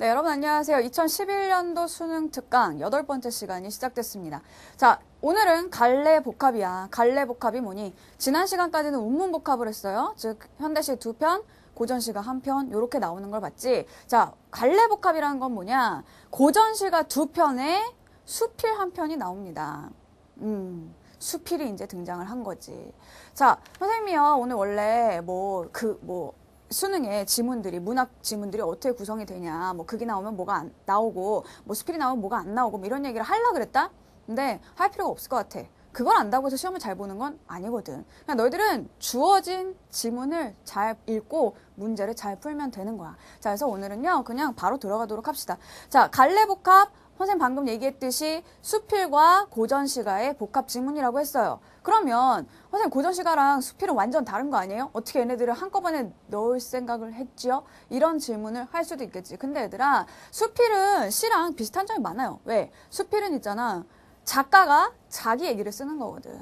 네, 여러분 안녕하세요. 2011년도 수능 특강 8번째 시간이 시작됐습니다. 자, 오늘은 갈래복합이야. 갈래복합이 뭐니? 지난 시간까지는 운문복합을 했어요. 즉 현대시 2편, 고전시가 1편 이렇게 나오는 걸 봤지. 자, 갈래복합이라는 건 뭐냐? 고전시가 2편에 수필 1편이 나옵니다. 수필이 이제 등장을 한 거지. 자, 선생님이요. 오늘 원래 수능에 지문들이, 문학 지문들이 어떻게 구성이 되냐, 뭐 극이 나오면 뭐가 안 나오고, 뭐 수필이 나오면 뭐가 안 나오고, 뭐 이런 얘기를 하려고 그랬다? 근데 할 필요가 없을 것 같아. 그걸 안다고 해서 시험을 잘 보는 건 아니거든. 그냥 너희들은 주어진 지문을 잘 읽고 문제를 잘 풀면 되는 거야. 자, 그래서 오늘은요, 그냥 바로 들어가도록 합시다. 자, 갈래복합, 선생님 방금 얘기했듯이 수필과 고전시가의 복합 지문이라고 했어요. 그러면 선생님 고전시가랑 수필은 완전 다른 거 아니에요? 어떻게 얘네들을 한꺼번에 넣을 생각을 했지요? 이런 질문을 할 수도 있겠지. 근데 얘들아, 수필은 시랑 비슷한 점이 많아요. 왜? 수필은 있잖아, 작가가 자기 얘기를 쓰는 거거든.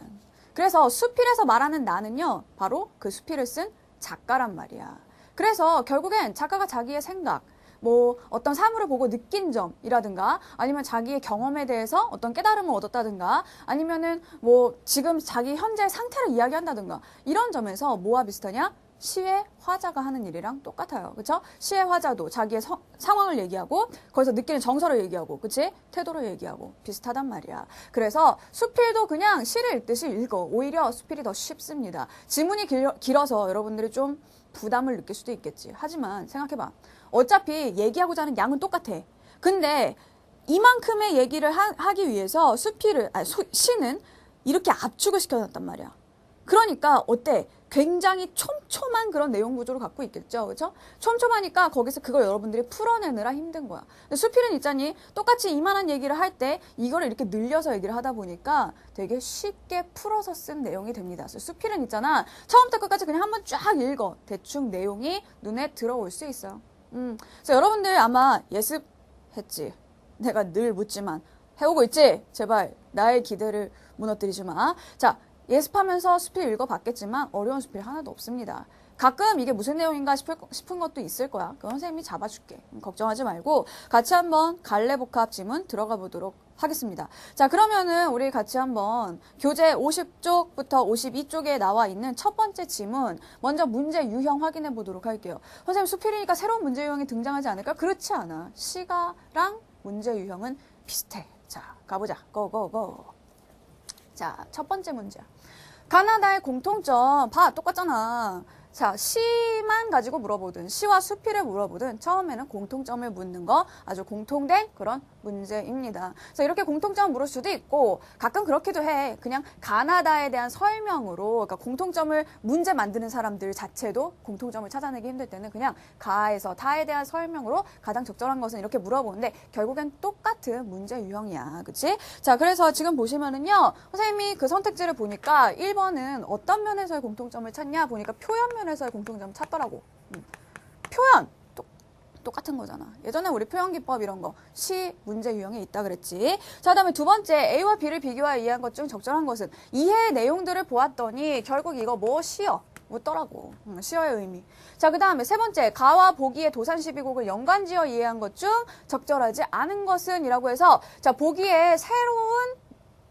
그래서 수필에서 말하는 나는요, 바로 그 수필을 쓴 작가란 말이야. 그래서 결국엔 작가가 자기의 생각, 뭐 어떤 사물을 보고 느낀 점이라든가, 아니면 자기의 경험에 대해서 어떤 깨달음을 얻었다든가, 아니면은 뭐 지금 자기 현재 상태를 이야기한다든가, 이런 점에서 뭐와 비슷하냐? 시의 화자가 하는 일이랑 똑같아요. 그쵸? 시의 화자도 자기의 상황을 얘기하고, 거기서 느끼는 정서를 얘기하고, 그치? 태도를 얘기하고 비슷하단 말이야. 그래서 수필도 그냥 시를 읽듯이 읽어. 오히려 수필이 더 쉽습니다. 지문이 길어서 여러분들이 좀 부담을 느낄 수도 있겠지. 하지만 생각해봐. 어차피 얘기하고자 하는 양은 똑같아. 근데 이만큼의 얘기를 하기 위해서 시는 이렇게 압축을 시켜놨단 말이야. 그러니까 어때? 굉장히 촘촘한 그런 내용 구조를 갖고 있겠죠. 그렇죠? 촘촘하니까 거기서 그걸 여러분들이 풀어내느라 힘든 거야. 근데 수필은 있잖니, 똑같이 이만한 얘기를 할 때 이거를 이렇게 늘려서 얘기를 하다 보니까 되게 쉽게 풀어서 쓴 내용이 됩니다. 그래서 수필은 있잖아, 처음부터 끝까지 그냥 한번 쫙 읽어. 대충 내용이 눈에 들어올 수 있어요. 그래서 여러분들 아마 예습했지. 내가 늘 묻지만 해오고 있지? 제발 나의 기대를 무너뜨리지 마. 자, 예습하면서 수필 읽어봤겠지만 어려운 수필 하나도 없습니다. 가끔 이게 무슨 내용인가 싶은 것도 있을 거야. 그건 선생님이 잡아줄게. 걱정하지 말고 같이 한번 갈래복합 지문 들어가 보도록 하겠습니다. 자, 그러면은 우리 같이 한번 교재 50쪽부터 52쪽에 나와 있는 첫 번째 지문, 먼저 문제 유형 확인해 보도록 할게요. 선생님 수필이니까 새로운 문제 유형이 등장하지 않을까? 그렇지 않아. 시가랑 문제 유형은 비슷해. 자, 가보자. 고고고. 자, 첫 번째 문제야. 가나다의 공통점. 봐, 똑같잖아. 자, 시만 가지고 물어보든 시와 수필을 물어보든 처음에는 공통점을 묻는 거 아주 공통된 그런 문제입니다. 그래서 이렇게 공통점을 물을 수도 있고, 가끔 그렇기도 해. 그냥 가나다에 대한 설명으로, 그러니까 공통점을 문제 만드는 사람들 자체도 공통점을 찾아내기 힘들 때는 그냥 가에서 다에 대한 설명으로 가장 적절한 것은 이렇게 물어보는데, 결국엔 똑같은 문제 유형이야. 그치? 자, 그래서 지금 보시면은요, 선생님이 그 선택지를 보니까 1번은 어떤 면에서의 공통점을 찾냐 보니까 표현 면에서의 공통점을 찾더라고. 표현! 똑같은 거잖아. 예전에 우리 표현기법 이런 거 시 문제 유형에 있다 그랬지. 자, 그다음에 두 번째, A와 B를 비교하여 이해한 것 중 적절한 것은, 이해의 내용들을 보았더니 결국 이거 뭐 시어 묻더라고. 시어의 의미. 자, 그다음에 세 번째, 가와 보기의 도산시비곡을 연관지어 이해한 것 중 적절하지 않은 것은 이라고 해서, 자, 보기에 새로운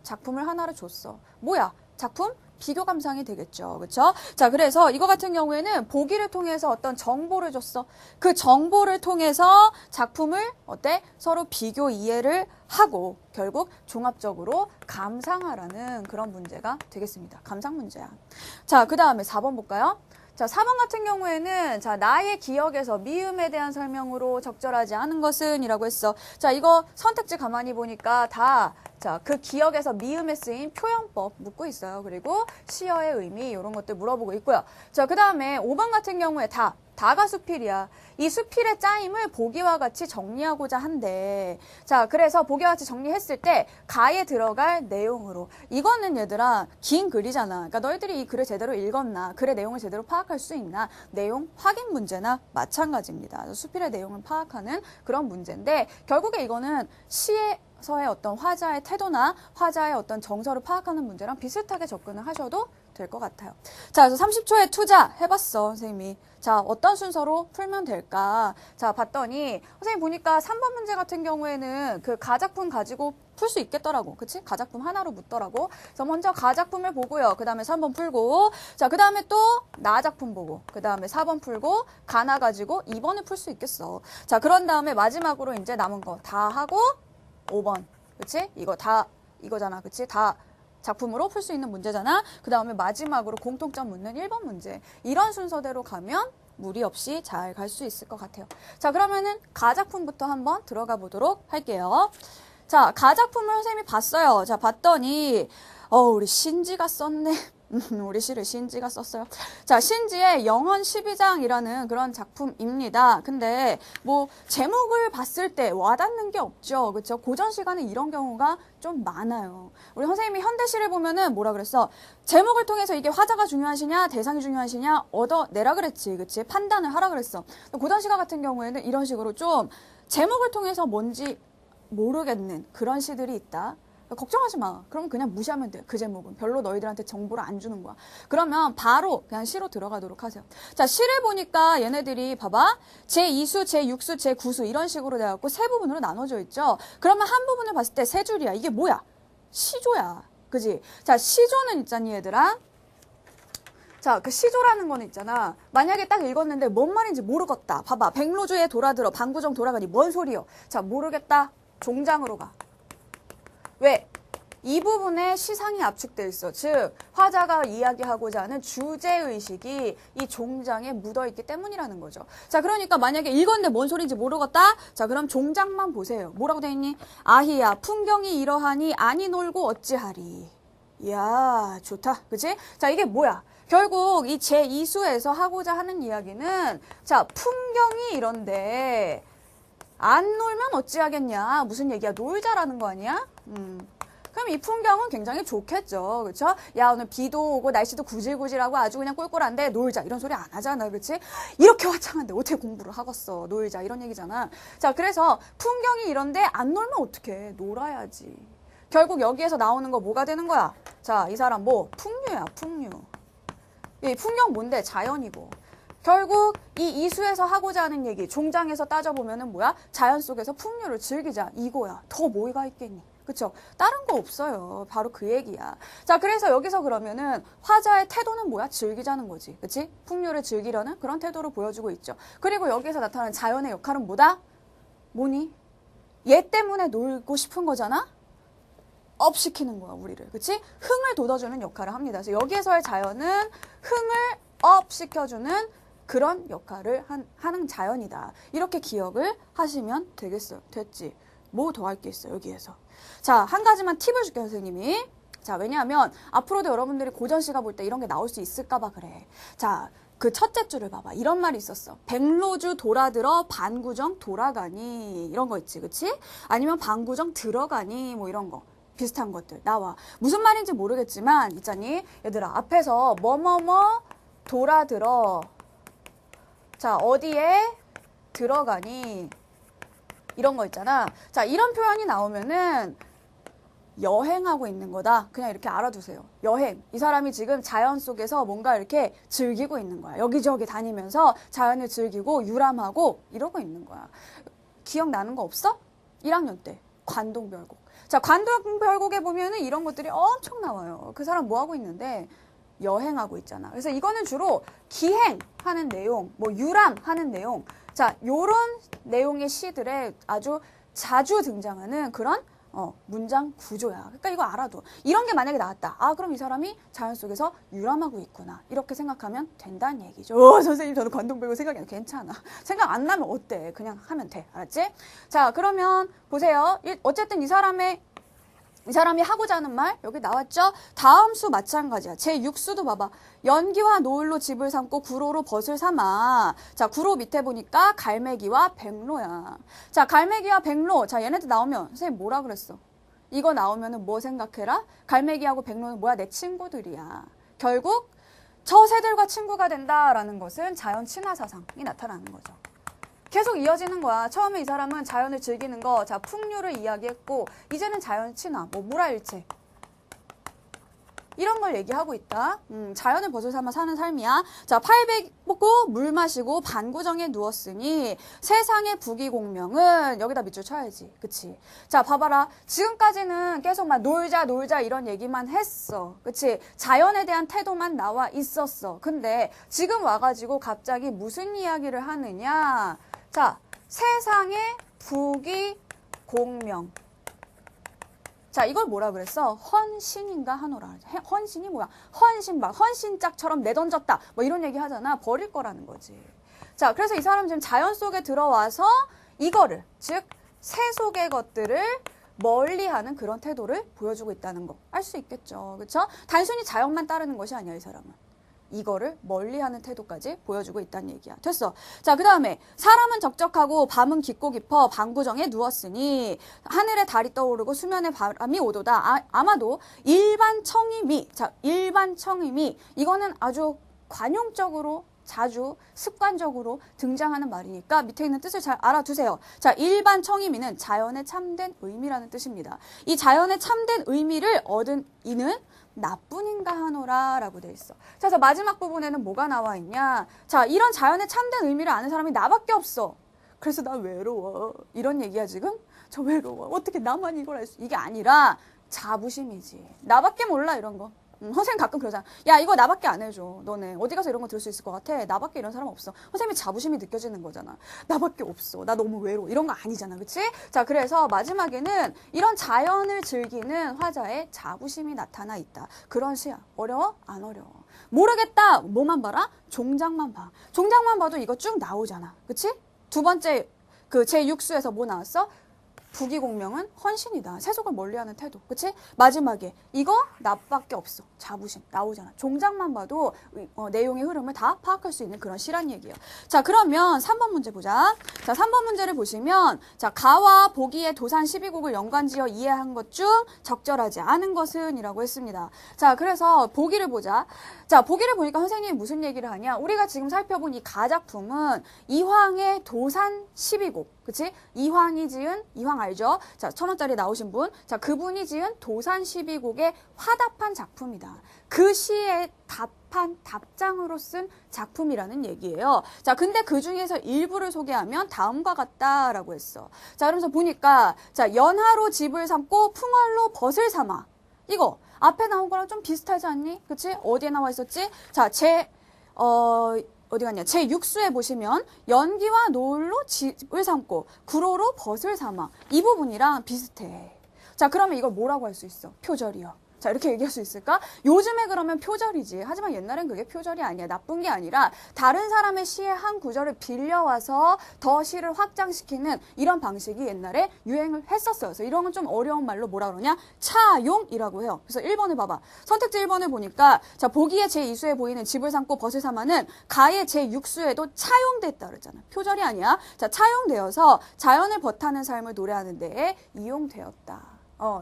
작품을 하나를 줬어. 뭐야? 작품? 비교 감상이 되겠죠. 그렇죠? 자, 그래서 이거 같은 경우에는 보기를 통해서 어떤 정보를 줬어. 그 정보를 통해서 작품을 어때? 서로 비교 이해를 하고 결국 종합적으로 감상하라는 그런 문제가 되겠습니다. 감상 문제야. 자, 그다음에 4번 볼까요? 자, 4번 같은 경우에는, 자, 나의 기억에서 미음에 대한 설명으로 적절하지 않은 것은 이라고 했어. 자, 이거 선택지 가만히 보니까 다, 자, 그 기억에서 미음에 쓰인 표현법 묻고 있어요. 그리고 시어의 의미, 이런 것들 물어보고 있고요. 자, 그 다음에 5번 같은 경우에 다가 수필이야. 이 수필의 짜임을 보기와 같이 정리하고자 한대. 자, 그래서 보기와 같이 정리했을 때 가에 들어갈 내용으로. 이거는 얘들아 긴 글이잖아. 그러니까 너희들이 이 글을 제대로 읽었나, 글의 내용을 제대로 파악할 수 있나, 내용 확인 문제나 마찬가지입니다. 수필의 내용을 파악하는 그런 문제인데, 결국에 이거는 시의 교과서의 어떤 화자의 태도나 화자의 어떤 정서를 파악하는 문제랑 비슷하게 접근을 하셔도 될 것 같아요. 자, 그래서 30초의 투자 해봤어, 선생님이. 자, 어떤 순서로 풀면 될까? 자, 봤더니 선생님 보니까 3번 문제 같은 경우에는 그 가작품 가지고 풀 수 있겠더라고. 그치? 가작품 하나로 묻더라고. 그래서 먼저 가작품을 보고요. 그 다음에 3번 풀고, 자, 그 다음에 또 나작품 보고, 그 다음에 4번 풀고, 가나 가지고 2번을 풀 수 있겠어. 자, 그런 다음에 마지막으로 이제 남은 거 다 하고 5번. 그치? 이거 다 이거잖아. 그치? 다 작품으로 풀 수 있는 문제잖아. 그 다음에 마지막으로 공통점 묻는 1번 문제. 이런 순서대로 가면 무리 없이 잘 갈 수 있을 것 같아요. 자, 그러면은 가작품부터 한번 들어가 보도록 할게요. 자, 가작품을 선생님이 봤어요. 자, 봤더니 우리 신지가 썼네. 우리 시를 신지가 썼어요. 자, 신지의 영헌 12장이라는 그런 작품입니다. 근데 뭐 제목을 봤을 때 와닿는 게 없죠. 그렇죠? 고전 시간에 이런 경우가 좀 많아요. 우리 선생님이 현대시를 보면은 뭐라 그랬어? 제목을 통해서 이게 화자가 중요하시냐, 대상이 중요하시냐 얻어내라 그랬지. 그치? 판단을 하라 그랬어. 고전 시가 같은 경우에는 이런 식으로 좀 제목을 통해서 뭔지 모르겠는 그런 시들이 있다. 걱정하지 마. 그럼 그냥 무시하면 돼. 그 제목은. 별로 너희들한테 정보를 안 주는 거야. 그러면 바로 그냥 시로 들어가도록 하세요. 자, 시를 보니까 얘네들이 봐봐. 제2수, 제6수, 제9수 이런 식으로 돼갖고 세 부분으로 나눠져 있죠. 그러면 한 부분을 봤을 때 세 줄이야. 이게 뭐야? 시조야. 그지? 자, 시조는 있잖니 얘들아. 자, 그 시조라는 거는 있잖아. 만약에 딱 읽었는데 뭔 말인지 모르겠다. 봐봐. 백로주에 돌아들어. 방구정 돌아가니 뭔 소리요? 자, 모르겠다. 종장으로 가. 왜? 이 부분에 시상이 압축돼 있어. 즉 화자가 이야기하고자 하는 주제의식이 이 종장에 묻어있기 때문이라는 거죠. 자, 그러니까 만약에 읽었는데 뭔 소리인지 모르겠다? 자, 그럼 종장만 보세요. 뭐라고 돼 있니? 아희야 풍경이 이러하니 아니 놀고 어찌하리. 이야, 좋다. 그치? 자, 이게 뭐야? 결국 이 제2수에서 하고자 하는 이야기는 자, 풍경이 이런데 안 놀면 어찌하겠냐. 무슨 얘기야? 놀자라는 거 아니야? 그럼 이 풍경은 굉장히 좋겠죠. 그렇죠? 야, 오늘 비도 오고 날씨도 구질구질하고 아주 그냥 꿀꿀한데 놀자. 이런 소리 안 하잖아. 그렇지? 이렇게 화창한데 어떻게 공부를 하겠어. 놀자. 이런 얘기잖아. 자, 그래서 풍경이 이런데 안 놀면 어떡해. 놀아야지. 결국 여기에서 나오는 거 뭐가 되는 거야? 자, 이 사람 뭐? 풍류야. 풍류. 이 풍경 뭔데? 자연이고. 결국 이 이수에서 하고자 하는 얘기, 종장에서 따져보면은 뭐야? 자연 속에서 풍류를 즐기자. 이거야. 더 뭐가 있겠니? 그쵸? 다른 거 없어요. 바로 그 얘기야. 자, 그래서 여기서 그러면은 화자의 태도는 뭐야? 즐기자는 거지. 그치? 풍류를 즐기려는 그런 태도를 보여주고 있죠. 그리고 여기서 나타나는 자연의 역할은 뭐다? 뭐니? 얘 때문에 놀고 싶은 거잖아? 업시키는 거야, 우리를. 그치? 흥을 돋워주는 역할을 합니다. 그래서 여기에서의 자연은 흥을 업시켜주는 그런 역할을 하는 자연이다. 이렇게 기억을 하시면 되겠어요. 됐지? 뭐 더 할 게 있어, 여기에서. 자, 한 가지만 팁을 줄게요, 선생님이. 자, 왜냐하면 앞으로도 여러분들이 고전시가 볼 때 이런 게 나올 수 있을까 봐 그래. 자, 그 첫째 줄을 봐봐. 이런 말이 있었어. 백로주 돌아들어 반구정 돌아가니. 이런 거 있지, 그치? 아니면 반구정 들어가니. 뭐 이런 거. 비슷한 것들 나와. 무슨 말인지 모르겠지만 있잖니? 얘들아, 앞에서 뭐뭐뭐 돌아들어. 자, 어디에 들어가니. 이런 거 있잖아. 자, 이런 표현이 나오면은 여행하고 있는 거다. 그냥 이렇게 알아두세요. 여행. 이 사람이 지금 자연 속에서 뭔가 이렇게 즐기고 있는 거야. 여기저기 다니면서 자연을 즐기고 유람하고 이러고 있는 거야. 기억나는 거 없어? 1학년 때 관동별곡. 자, 관동별곡에 보면은 이런 것들이 엄청 나와요. 그 사람 뭐 하고 있는데 여행하고 있잖아. 그래서 이거는 주로 기행하는 내용, 뭐 유람하는 내용. 자, 요런 내용의 시들에 아주 자주 등장하는 그런 문장 구조야. 그러니까 이거 알아도. 이런 게 만약에 나왔다. 아, 그럼 이 사람이 자연 속에서 유람하고 있구나. 이렇게 생각하면 된다는 얘기죠. 선생님, 저는 관동별곡 생각이 안 괜찮아. 생각 안 나면 어때? 그냥 하면 돼. 알았지? 자, 그러면 보세요. 어쨌든 이 사람이 하고자 하는 말 여기 나왔죠? 다음 수 마찬가지야. 제6수도 봐봐. 연기와 노을로 집을 삼고 구로로 벗을 삼아. 자, 구로 밑에 보니까 갈매기와 백로야. 자, 갈매기와 백로. 자, 얘네들 나오면 선생님 뭐라 그랬어? 이거 나오면은 뭐 생각해라? 갈매기하고 백로는 뭐야? 내 친구들이야. 결국 저 새들과 친구가 된다라는 것은 자연 친화 사상이 나타나는 거죠. 계속 이어지는 거야. 처음에 이 사람은 자연을 즐기는 거, 자, 풍류를 이야기했고, 이제는 자연 친화, 뭐, 물화일체. 이런 걸 얘기하고 있다. 자연을 벗을 삼아 사는 삶이야. 자, 팔백 먹고 물 마시고 반구정에 누웠으니 세상의 부귀공명은 여기다 밑줄 쳐야지. 그치? 자, 봐봐라. 지금까지는 계속 막 놀자 이런 얘기만 했어. 그치? 자연에 대한 태도만 나와 있었어. 근데 지금 와가지고 갑자기 무슨 이야기를 하느냐? 자, 세상의 부귀공명. 자, 이걸 뭐라 그랬어? 헌신인가 하노라. 헌신이 뭐야? 헌신 막 헌신짝처럼 내던졌다. 뭐 이런 얘기 하잖아. 버릴 거라는 거지. 자, 그래서 이 사람 지금 자연 속에 들어와서 이거를, 즉 세속의 것들을 멀리하는 그런 태도를 보여주고 있다는 거. 알 수 있겠죠. 그렇죠? 단순히 자연만 따르는 것이 아니야, 이 사람은. 이거를 멀리하는 태도까지 보여주고 있다는 얘기야. 됐어. 자, 그 다음에 사람은 적적하고 밤은 깊고 깊어 방구정에 누웠으니 하늘에 달이 떠오르고 수면에 바람이 오도다. 아마도 일반 청임이, 자, 일반 청임이 이거는 아주 관용적으로 자주 습관적으로 등장하는 말이니까 밑에 있는 뜻을 잘 알아두세요. 자, 일반 청임이는 자연의 참된 의미라는 뜻입니다. 이 자연의 참된 의미를 얻은 이는 나뿐인가 하노라 라고 돼 있어. 자, 그래서 마지막 부분에는 뭐가 나와 있냐. 자, 이런 자연의 참된 의미를 아는 사람이 나밖에 없어. 그래서 나 외로워. 이런 얘기야 지금? 저 외로워. 어떻게 나만 이걸 알 수. 이게 아니라 자부심이지. 나밖에 몰라 이런 거. 선생님 가끔 그러잖아. 야, 이거 나밖에 안 해줘. 너네 어디 가서 이런 거 들을 수 있을 것 같아? 나밖에 이런 사람 없어. 선생님이 자부심이 느껴지는 거잖아. 나밖에 없어. 나 너무 외로워. 이런 거 아니잖아. 그치? 자, 그래서 마지막에는 이런 자연을 즐기는 화자의 자부심이 나타나 있다. 그런 시야. 어려워? 안 어려워. 모르겠다. 뭐만 봐라? 종작만 봐. 종작만 봐도 이거 쭉 나오잖아. 그치? 두 번째 그 제6수에서 뭐 나왔어? 부귀공명은 헌신이다. 세속을 멀리하는 태도. 그치? 마지막에 이거 나밖에 없어. 자부심 나오잖아. 종작만 봐도 내용의 흐름을 다 파악할 수 있는 그런 시란 얘기예요. 자, 그러면 3번 문제 보자. 자, 3번 문제를 보시면 자, 가와 보기의 도산 12국을 연관지어 이해한 것 중 적절하지 않은 것은 이라고 했습니다. 자, 그래서 보기를 보자. 자, 보기를 보니까 선생님이 무슨 얘기를 하냐. 우리가 지금 살펴본 이 가작품은 이황의 도산 12곡. 그치? 이황이 지은, 이황 알죠? 자, 1,000원짜리 나오신 분. 자, 그분이 지은 도산 12곡의 화답한 작품이다. 그 시에 답장으로 쓴 작품이라는 얘기예요. 자, 근데 그 중에서 일부를 소개하면 다음과 같다라고 했어. 자, 그러면서 보니까, 자, 연하로 집을 삼고 풍월로 벗을 삼아. 이거, 앞에 나온 거랑 좀 비슷하지 않니? 그치? 어디에 나와 있었지? 자, 어디 갔냐? 제6수에 보시면 연기와 노을로 집을 삼고 구로로 벗을 삼아. 이 부분이랑 비슷해. 자, 그러면 이걸 뭐라고 할 수 있어? 표절이요. 자, 이렇게 얘기할 수 있을까? 요즘에 그러면 표절이지. 하지만 옛날엔 그게 표절이 아니야. 나쁜 게 아니라 다른 사람의 시의 한 구절을 빌려와서 더 시를 확장시키는 이런 방식이 옛날에 유행을 했었어요. 그래서 이런 건 좀 어려운 말로 뭐라 그러냐? 차용이라고 해요. 그래서 1번을 봐봐. 선택지 1번을 보니까 자, 보기의 제2수에 보이는 집을 삼고 벗을 삼아는 가의 제6수에도 차용됐다 그랬잖아. 표절이 아니야. 자, 차용되어서 자연을 벗하는 삶을 노래하는 데에 이용되었다.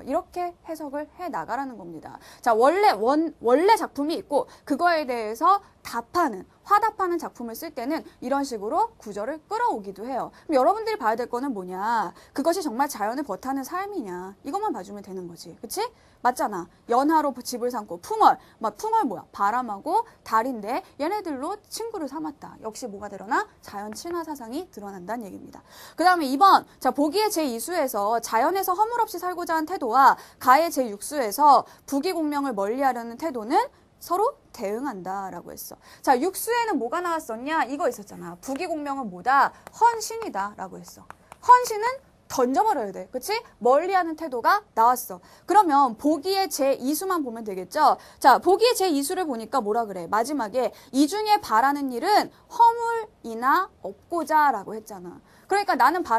이렇게 해석을 해 나가라는 겁니다. 자, 원래 작품이 있고 그거에 대해서 답하는, 화답하는 작품을 쓸 때는 이런 식으로 구절을 끌어오기도 해요. 그럼 여러분들이 봐야 될 거는 뭐냐? 그것이 정말 자연을 벗하는 삶이냐? 이것만 봐주면 되는 거지. 그치? 맞잖아. 연하로 집을 삼고 풍월. 풍월 뭐야? 바람하고 달인데 얘네들로 친구를 삼았다. 역시 뭐가 드러나? 자연 친화 사상이 드러난다는 얘기입니다. 그 다음에 2번. 자, 보기의 제2수에서 자연에서 허물 없이 살고자 하는 태도와 가의 제6수에서 부귀공명을 멀리하려는 태도는 서로 대응한다라고 했어. 자, 6수에는 뭐가 나왔었냐? 이거 있었잖아. 부귀공명은 뭐다? 헌신이다라고 했어. 헌신은 던져버려야 돼. 그치? 멀리하는 태도가 나왔어. 그러면 보기의 제2수만 보면 되겠죠? 자, 보기의 제2수를 보니까 뭐라 그래? 마지막에 이 중에 바라는 일은 허물이나 없고자 라고 했잖아. 그러니까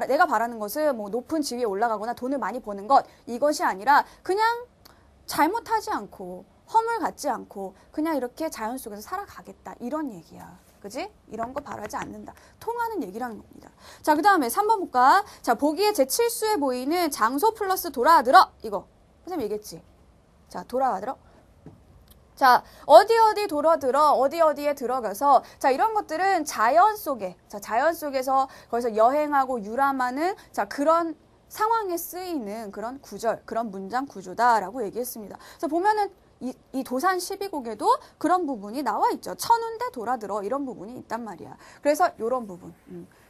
내가 바라는 것은 뭐 높은 지위에 올라가거나 돈을 많이 버는 것, 이것이 아니라 그냥 잘못하지 않고 허물 갖지 않고 그냥 이렇게 자연 속에서 살아가겠다. 이런 얘기야. 그지? 이런 거 바라지 않는다. 통하는 얘기라는 겁니다. 자, 그 다음에 3번 볼까? 자, 보기의 제7수에 보이는 장소 플러스 돌아들어. 이거. 선생님 얘기했지? 자, 돌아들어. 자, 어디 돌아들어, 어디에 들어가서, 자, 이런 것들은 자연 속에, 자, 자연 속에서 거기서 여행하고 유람하는, 자, 그런 상황에 쓰이는 그런 구절, 그런 문장 구조다라고 얘기했습니다. 그래서 보면은 이 도산 12곡에도 그런 부분이 나와 있죠. 천운대 돌아들어 이런 부분이 있단 말이야. 그래서 이런 부분.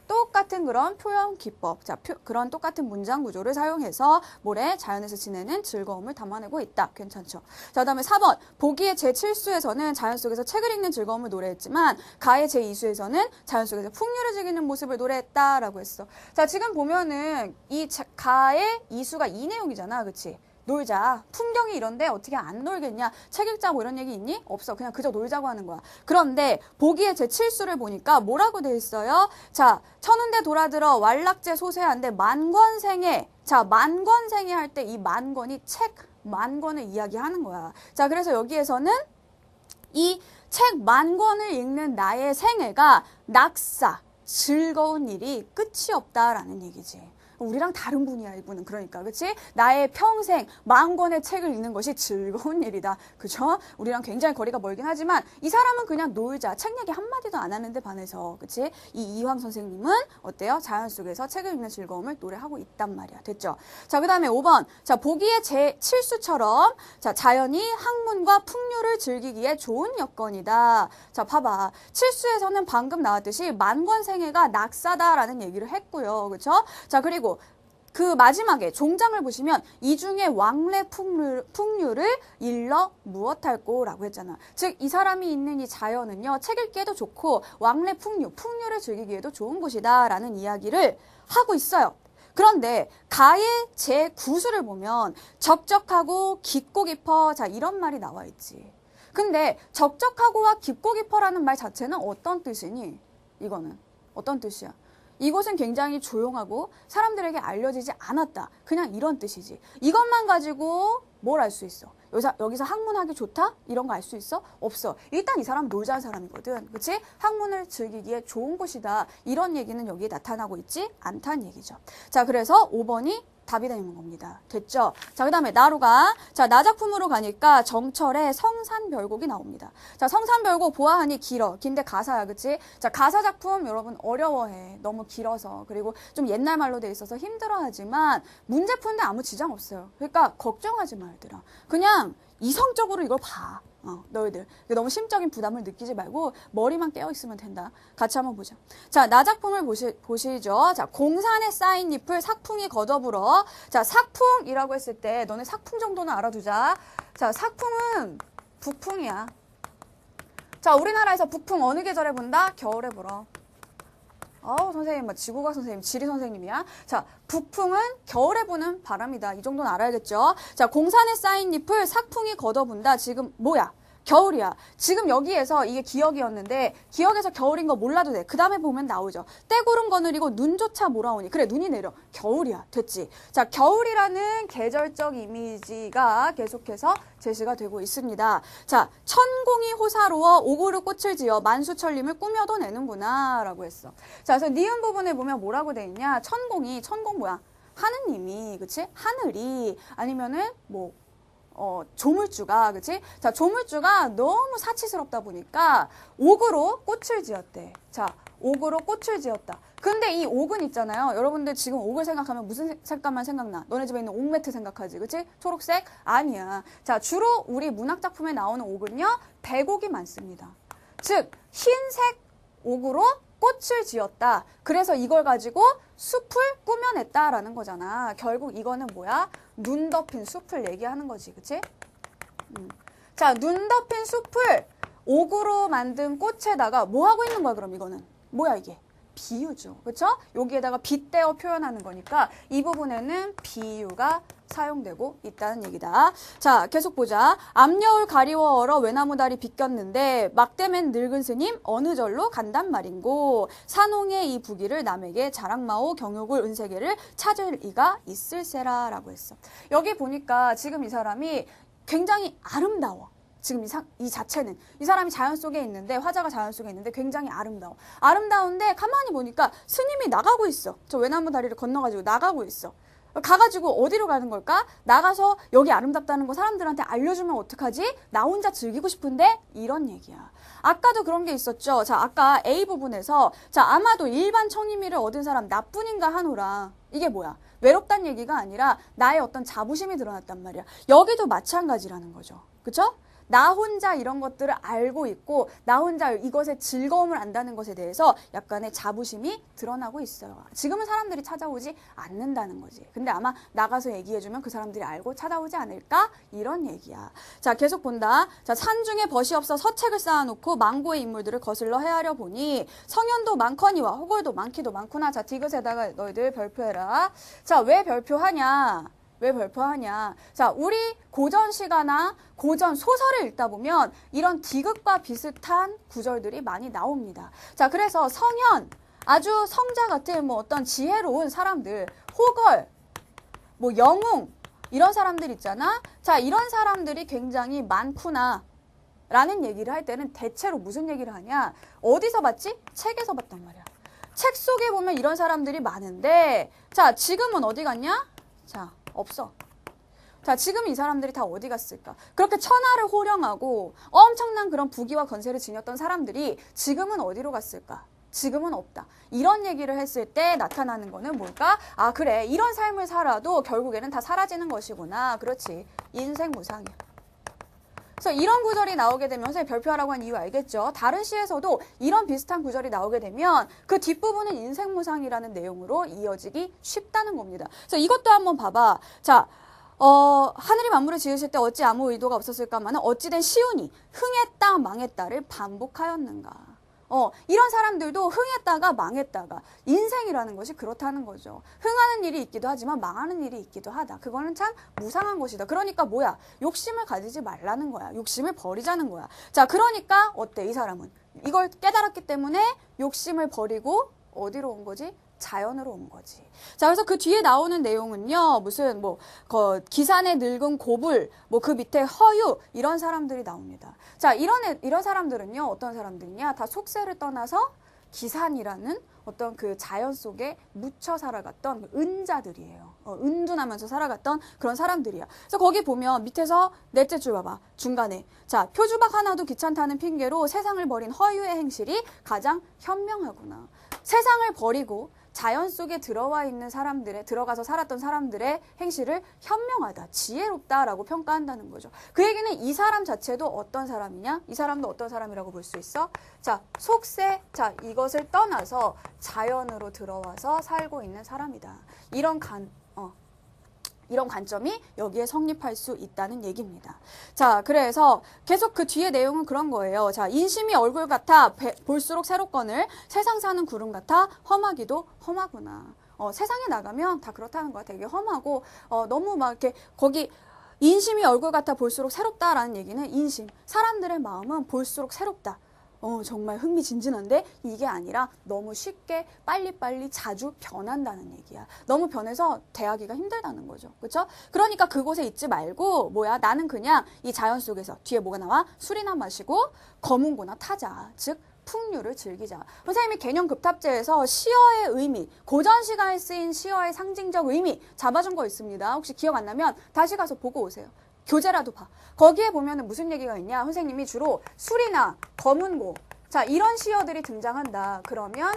똑같은 그런 표현 기법, 자, 그런 똑같은 문장 구조를 사용해서 모래 자연에서 지내는 즐거움을 담아내고 있다. 괜찮죠? 자, 그다음에 4번. 보기의 제7수에서는 자연 속에서 책을 읽는 즐거움을 노래했지만 가의 제2수에서는 자연 속에서 풍류를 즐기는 모습을 노래했다라고 했어. 자, 지금 보면은 이 가의 2수가 이 내용이잖아. 그치? 놀자. 풍경이 이런데 어떻게 안 놀겠냐. 책 읽자 뭐 이런 얘기 있니? 없어. 그냥 그저 놀자고 하는 거야. 그런데 보기의 제7수를 보니까 뭐라고 돼 있어요? 자, 천운대 돌아들어 왈락제 소세한데 만권생애. 자, 만권생애 할 때 이 만권이 책 만권을 이야기하는 거야. 자, 그래서 여기에서는 이 책 만권을 읽는 나의 생애가 낙사, 즐거운 일이 끝이 없다라는 얘기지. 우리랑 다른 분이야, 이분은. 그러니까, 그치? 나의 평생 10,000권의 책을 읽는 것이 즐거운 일이다. 그죠? 우리랑 굉장히 거리가 멀긴 하지만 이 사람은 그냥 놀자. 책 얘기 한마디도 안 하는데 반해서, 그치? 이 이황 선생님은 어때요? 자연 속에서 책을 읽는 즐거움을 노래하고 있단 말이야. 됐죠? 자, 그 다음에 5번. 자, 보기의 제7수처럼 자, 자연이 학문과 풍류를 즐기기에 좋은 여건이다. 자, 봐봐. 7수에서는 방금 나왔듯이 만권생애가 낙사다라는 얘기를 했고요. 그쵸? 자, 그리고 그 마지막에 종장을 보시면 이 중에 왕래 풍류를 일러 무엇할꼬라고 했잖아. 즉 이 사람이 있는 이 자연은요. 책 읽기에도 좋고 왕래 풍류를 즐기기에도 좋은 곳이다 라는 이야기를 하고 있어요. 그런데 가의 제9수를 보면 적적하고 깊고 깊어 자 이런 말이 나와 있지. 근데 적적하고와 깊고 깊어라는 말 자체는 어떤 뜻이니? 이거는 어떤 뜻이야? 이곳은 굉장히 조용하고 사람들에게 알려지지 않았다. 그냥 이런 뜻이지. 이것만 가지고 뭘 알 수 있어? 여기서 학문하기 좋다? 이런 거 알 수 있어? 없어. 일단 이 사람 놀자는 사람이거든. 그치? 학문을 즐기기에 좋은 곳이다. 이런 얘기는 여기에 나타나고 있지 않다는 얘기죠. 자, 그래서 5번이 답이 되는 겁니다. 됐죠? 자, 그 다음에 나루가 자, 나작품으로 가니까 정철의 성산별곡이 나옵니다. 자, 성산별곡 보아하니 길어. 긴데 가사야, 그치? 자, 가사 작품 여러분 어려워해. 너무 길어서. 그리고 좀 옛날 말로 돼 있어서 힘들어하지만 문제 푸는데 아무 지장 없어요. 그러니까 걱정하지 마, 얘들아. 그냥 이성적으로 이걸 봐. 너희들. 너무 심적인 부담을 느끼지 말고 머리만 깨어있으면 된다. 같이 한번 보자. 자, 나작품을 보시죠. 자, 공산에 쌓인 잎을 삭풍이 걷어불어. 자, 삭풍이라고 했을 때 너네 삭풍 정도는 알아두자. 자, 삭풍은 북풍이야. 자, 우리나라에서 북풍 어느 계절에 분다? 겨울에 불어. 선생님, 지구과학 선생님, 지리 선생님이야. 자, 북풍은 겨울에 부는 바람이다. 이 정도는 알아야겠죠. 자, 공산에 쌓인 잎을 삭풍이 걷어분다. 지금 뭐야? 겨울이야. 지금 여기에서 이게 기억이었는데 기억에서 겨울인 거 몰라도 돼. 그 다음에 보면 나오죠. 때구름 거느리고 눈조차 몰아오니. 그래, 눈이 내려. 겨울이야. 됐지? 자, 겨울이라는 계절적 이미지가 계속해서 제시가 되고 있습니다. 자, 천공이 호사로워 오구르 꽃을 지어 만수천림을 꾸며도 내는구나 라고 했어. 자, 그래서 니은 부분에 보면 뭐라고 돼 있냐. 천공 뭐야? 하느님이, 그치? 하늘이 아니면은 조물주가, 그치? 자, 조물주가 너무 사치스럽다 보니까 옥으로 꽃을 지었대. 자, 옥으로 꽃을 지었다. 근데 이 옥은 있잖아요. 여러분들 지금 옥을 생각하면 무슨 색감만 생각나? 너네 집에 있는 옥매트 생각하지, 그치? 초록색? 아니야. 자, 주로 우리 문학작품에 나오는 옥은요, 백옥이 많습니다. 즉, 흰색 옥으로 꽃을 지었다. 그래서 이걸 가지고 숲을 꾸며냈다라는 거잖아. 결국 이거는 뭐야? 눈 덮인 숲을 얘기하는 거지. 그치? 자, 눈 덮인 숲을 옥으로 만든 꽃에다가 뭐 하고 있는 거야, 그럼 이거는? 뭐야, 이게? 비유죠. 그쵸? 여기에다가 빗대어 표현하는 거니까 이 부분에는 비유가 사용되고 있다는 얘기다. 자, 계속 보자. 암여울 가리워 얼어 외나무다리 빗겼는데 막대맨 늙은 스님 어느 절로 간단 말인고 산홍의 이 부기를 남에게 자랑마오 경욕을 은세계를 찾을 이가 있을세라 라고 했어. 여기 보니까 지금 이 사람이 굉장히 아름다워. 지금 이 자체는 이 사람이 자연 속에 있는데 화자가 자연 속에 있는데 굉장히 아름다워. 아름다운데 가만히 보니까 스님이 나가고 있어. 저 외나무 다리를 건너가지고 나가고 있어. 가가지고 어디로 가는 걸까? 나가서 여기 아름답다는 거 사람들한테 알려주면 어떡하지? 나 혼자 즐기고 싶은데? 이런 얘기야. 아까도 그런 게 있었죠. 자, 아까 A 부분에서 자, 아마도 일반 청임위를 얻은 사람 나뿐인가 하노라. 이게 뭐야? 외롭단 얘기가 아니라 나의 어떤 자부심이 드러났단 말이야. 여기도 마찬가지라는 거죠. 그쵸? 나 혼자 이런 것들을 알고 있고 나 혼자 이것의 즐거움을 안다는 것에 대해서 약간의 자부심이 드러나고 있어요. 지금은 사람들이 찾아오지 않는다는 거지. 근데 아마 나가서 얘기해주면 그 사람들이 알고 찾아오지 않을까? 이런 얘기야. 자, 계속 본다. 자, 산중에 벗이 없어 서책을 쌓아놓고 망고의 인물들을 거슬러 헤아려 보니 성현도 많거니와 호골도 많기도 많구나. 자, 디귿에다가 너희들 별표해라. 자, 왜 별표하냐? 왜 별표하냐? 자, 우리 고전 시가나 고전 소설을 읽다 보면 이런 디귿과 비슷한 구절들이 많이 나옵니다. 자, 그래서 성현, 아주 성자 같은 뭐 어떤 지혜로운 사람들, 호걸, 뭐 영웅, 이런 사람들 있잖아. 자, 이런 사람들이 굉장히 많구나. 라는 얘기를 할 때는 대체로 무슨 얘기를 하냐? 어디서 봤지? 책에서 봤단 말이야. 책 속에 보면 이런 사람들이 많은데, 자, 지금은 어디 갔냐? 자, 없어. 자, 지금 이 사람들이 다 어디 갔을까? 그렇게 천하를 호령하고 엄청난 그런 부귀와 건세를 지녔던 사람들이 지금은 어디로 갔을까? 지금은 없다. 이런 얘기를 했을 때 나타나는 거는 뭘까? 아, 그래. 이런 삶을 살아도 결국에는 다 사라지는 것이구나. 그렇지. 인생 무상이야. 그래서 이런 구절이 나오게 되면 선생님 별표하라고 한 이유 알겠죠? 다른 시에서도 이런 비슷한 구절이 나오게 되면 그 뒷부분은 인생무상이라는 내용으로 이어지기 쉽다는 겁니다. 그래서 이것도 한번 봐봐. 자, 하늘이 만물을 지으실 때 어찌 아무 의도가 없었을까마는 어찌된 시운이 흥했다 망했다를 반복하였는가. 이런 사람들도 흥했다가 망했다가 인생이라는 것이 그렇다는 거죠. 흥하는 일이 있기도 하지만 망하는 일이 있기도 하다. 그거는 참 무상한 것이다. 그러니까 뭐야? 욕심을 가지지 말라는 거야. 욕심을 버리자는 거야. 자, 그러니까 어때? 이 사람은 이걸 깨달았기 때문에 욕심을 버리고 어디로 온 거지? 자연으로 온 거지. 자, 그래서 그 뒤에 나오는 내용은요, 무슨 기산에 늙은 고불, 그 밑에 허유 이런 사람들이 나옵니다. 자, 이런 사람들은요, 어떤 사람들이냐? 다 속세를 떠나서 기산이라는 어떤 그 자연 속에 묻혀 살아갔던 은자들이에요. 은둔하면서 살아갔던 그런 사람들이야. 그래서 거기 보면 밑에서 넷째 줄 봐봐. 중간에. 자, 표주박 하나도 귀찮다는 핑계로 세상을 버린 허유의 행실이 가장 현명하구나. 세상을 버리고 자연 속에 들어가서 살았던 사람들의 행실을 현명하다, 지혜롭다라고 평가한다는 거죠. 그 얘기는 이 사람 자체도 어떤 사람이냐? 이 사람도 어떤 사람이라고 볼 수 있어? 자, 속세, 자, 이것을 떠나서 자연으로 들어와서 살고 있는 사람이다. 이런 관점이 여기에 성립할 수 있다는 얘기입니다. 자, 그래서 계속 그 뒤에 내용은 그런 거예요. 자, 인심이 얼굴 같아 볼수록 새롭거늘 세상 사는 구름 같아 험하기도 험하구나. 세상에 나가면 다 그렇다는 거야. 되게 험하고 너무 막 이렇게 거기 인심이 얼굴 같아 볼수록 새롭다라는 얘기는 인심. 사람들의 마음은 볼수록 새롭다. 정말 흥미진진한데 이게 아니라 너무 쉽게 빨리빨리 자주 변한다는 얘기야. 너무 변해서 대하기가 힘들다는 거죠. 그렇죠? 그러니까 그곳에 있지 말고 나는 그냥 이 자연 속에서 뒤에 뭐가 나와? 술이나 마시고 검은고나 타자. 즉 풍류를 즐기자. 선생님이 개념 급탑제에서 시어의 의미, 고전 시가에 쓰인 시어의 상징적 의미 잡아준 거 있습니다. 혹시 기억 안 나면 다시 가서 보고 오세요. 교재라도 봐. 거기에 보면은 무슨 얘기가 있냐? 선생님이 주로 술이나 검은고, 자, 이런 시어들이 등장한다. 그러면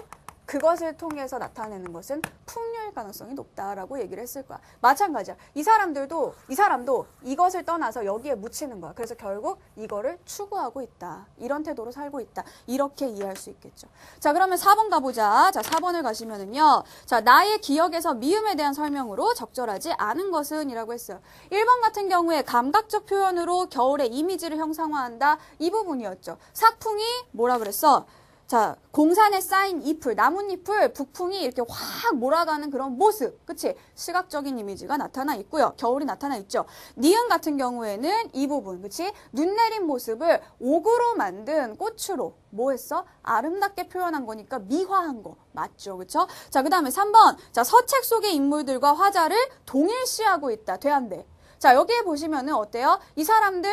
그것을 통해서 나타내는 것은 풍류일 가능성이 높다라고 얘기를 했을 거야. 마찬가지야. 이 사람도 이것을 떠나서 여기에 묻히는 거야. 그래서 결국 이거를 추구하고 있다. 이런 태도로 살고 있다. 이렇게 이해할 수 있겠죠. 자, 그러면 4번 가보자. 자, 4번을 가시면은요. 자, 나의 기억에서 미음에 대한 설명으로 적절하지 않은 것은 이라고 했어요. 1번 같은 경우에 감각적 표현으로 겨울의 이미지를 형상화한다. 이 부분이었죠. 삭풍이 뭐라 그랬어? 자, 공산에 쌓인 잎을, 나뭇잎을 북풍이 이렇게 확 몰아가는 그런 모습. 그치? 시각적인 이미지가 나타나 있고요. 겨울이 나타나 있죠. 니은 같은 경우에는 이 부분, 그치? 눈 내린 모습을 옥으로 만든 꽃으로 뭐 했어? 아름답게 표현한 거니까 미화한 거. 맞죠? 그쵸? 자, 그 다음에 3번. 자, 서책 속의 인물들과 화자를 동일시하고 있다. 돼, 안 돼? 자, 여기에 보시면은 어때요? 이 사람들,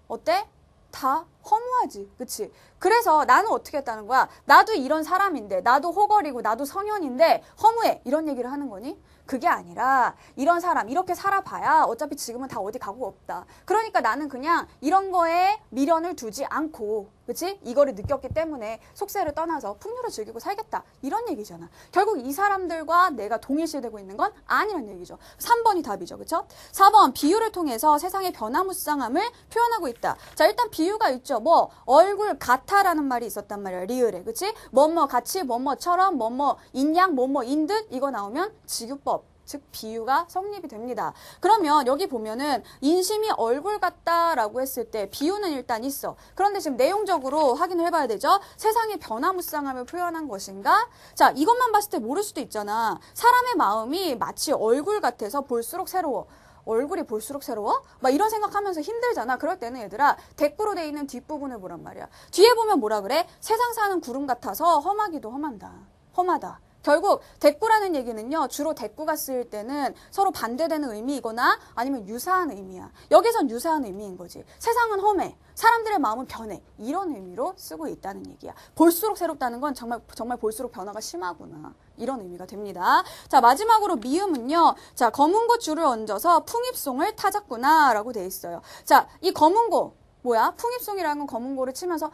어때? 다 허무하지. 그치? 그래서 나는 어떻게 했다는 거야? 나도 이런 사람인데, 나도 호걸이고, 나도 성현인데, 허무해. 이런 얘기를 하는 거니? 그게 아니라, 이런 사람, 이렇게 살아봐야 어차피 지금은 다 어디 가고 없다. 그러니까 나는 그냥 이런 거에 미련을 두지 않고, 그치? 이거를 느꼈기 때문에 속세를 떠나서 풍류를 즐기고 살겠다. 이런 얘기잖아. 결국 이 사람들과 내가 동일시되고 있는 건 아니란 얘기죠. 3번이 답이죠. 그쵸? 4번, 비유를 통해서 세상의 변화무쌍함을 표현하고 있다. 자, 일단 비유가 있죠. 뭐, 얼굴 같아라는 말이 있었단 말이야. 리을에. 그치? 뭐뭐 같이, 뭐뭐처럼, 뭐뭐 인양, 뭐뭐 인듯 이거 나오면 직유법. 즉 비유가 성립이 됩니다. 그러면 여기 보면은 인심이 얼굴 같다라고 했을 때 비유는 일단 있어. 그런데 지금 내용적으로 확인을 해봐야 되죠. 세상의 변화무쌍함을 표현한 것인가? 자, 이것만 봤을 때 모를 수도 있잖아. 사람의 마음이 마치 얼굴 같아서 볼수록 새로워. 얼굴이 볼수록 새로워? 막 이런 생각하면서 힘들잖아. 그럴 때는 얘들아 대꾸로 돼 있는 뒷부분을 보란 말이야. 뒤에 보면 뭐라 그래? 세상 사는 구름 같아서 험하기도 험한다. 험하다. 결국 대꾸라는 얘기는요. 주로 대꾸가 쓰일 때는 서로 반대되는 의미이거나 아니면 유사한 의미야. 여기선 유사한 의미인 거지. 세상은 험해. 사람들의 마음은 변해. 이런 의미로 쓰고 있다는 얘기야. 볼수록 새롭다는 건 정말 볼수록 변화가 심하구나. 이런 의미가 됩니다. 자, 마지막으로 미음은요. 자, 검은고 줄을 얹어서 풍입송을 타졌구나 라고 돼 있어요. 자, 이 검은고 뭐야? 풍입송이라는 건 검은고를 치면서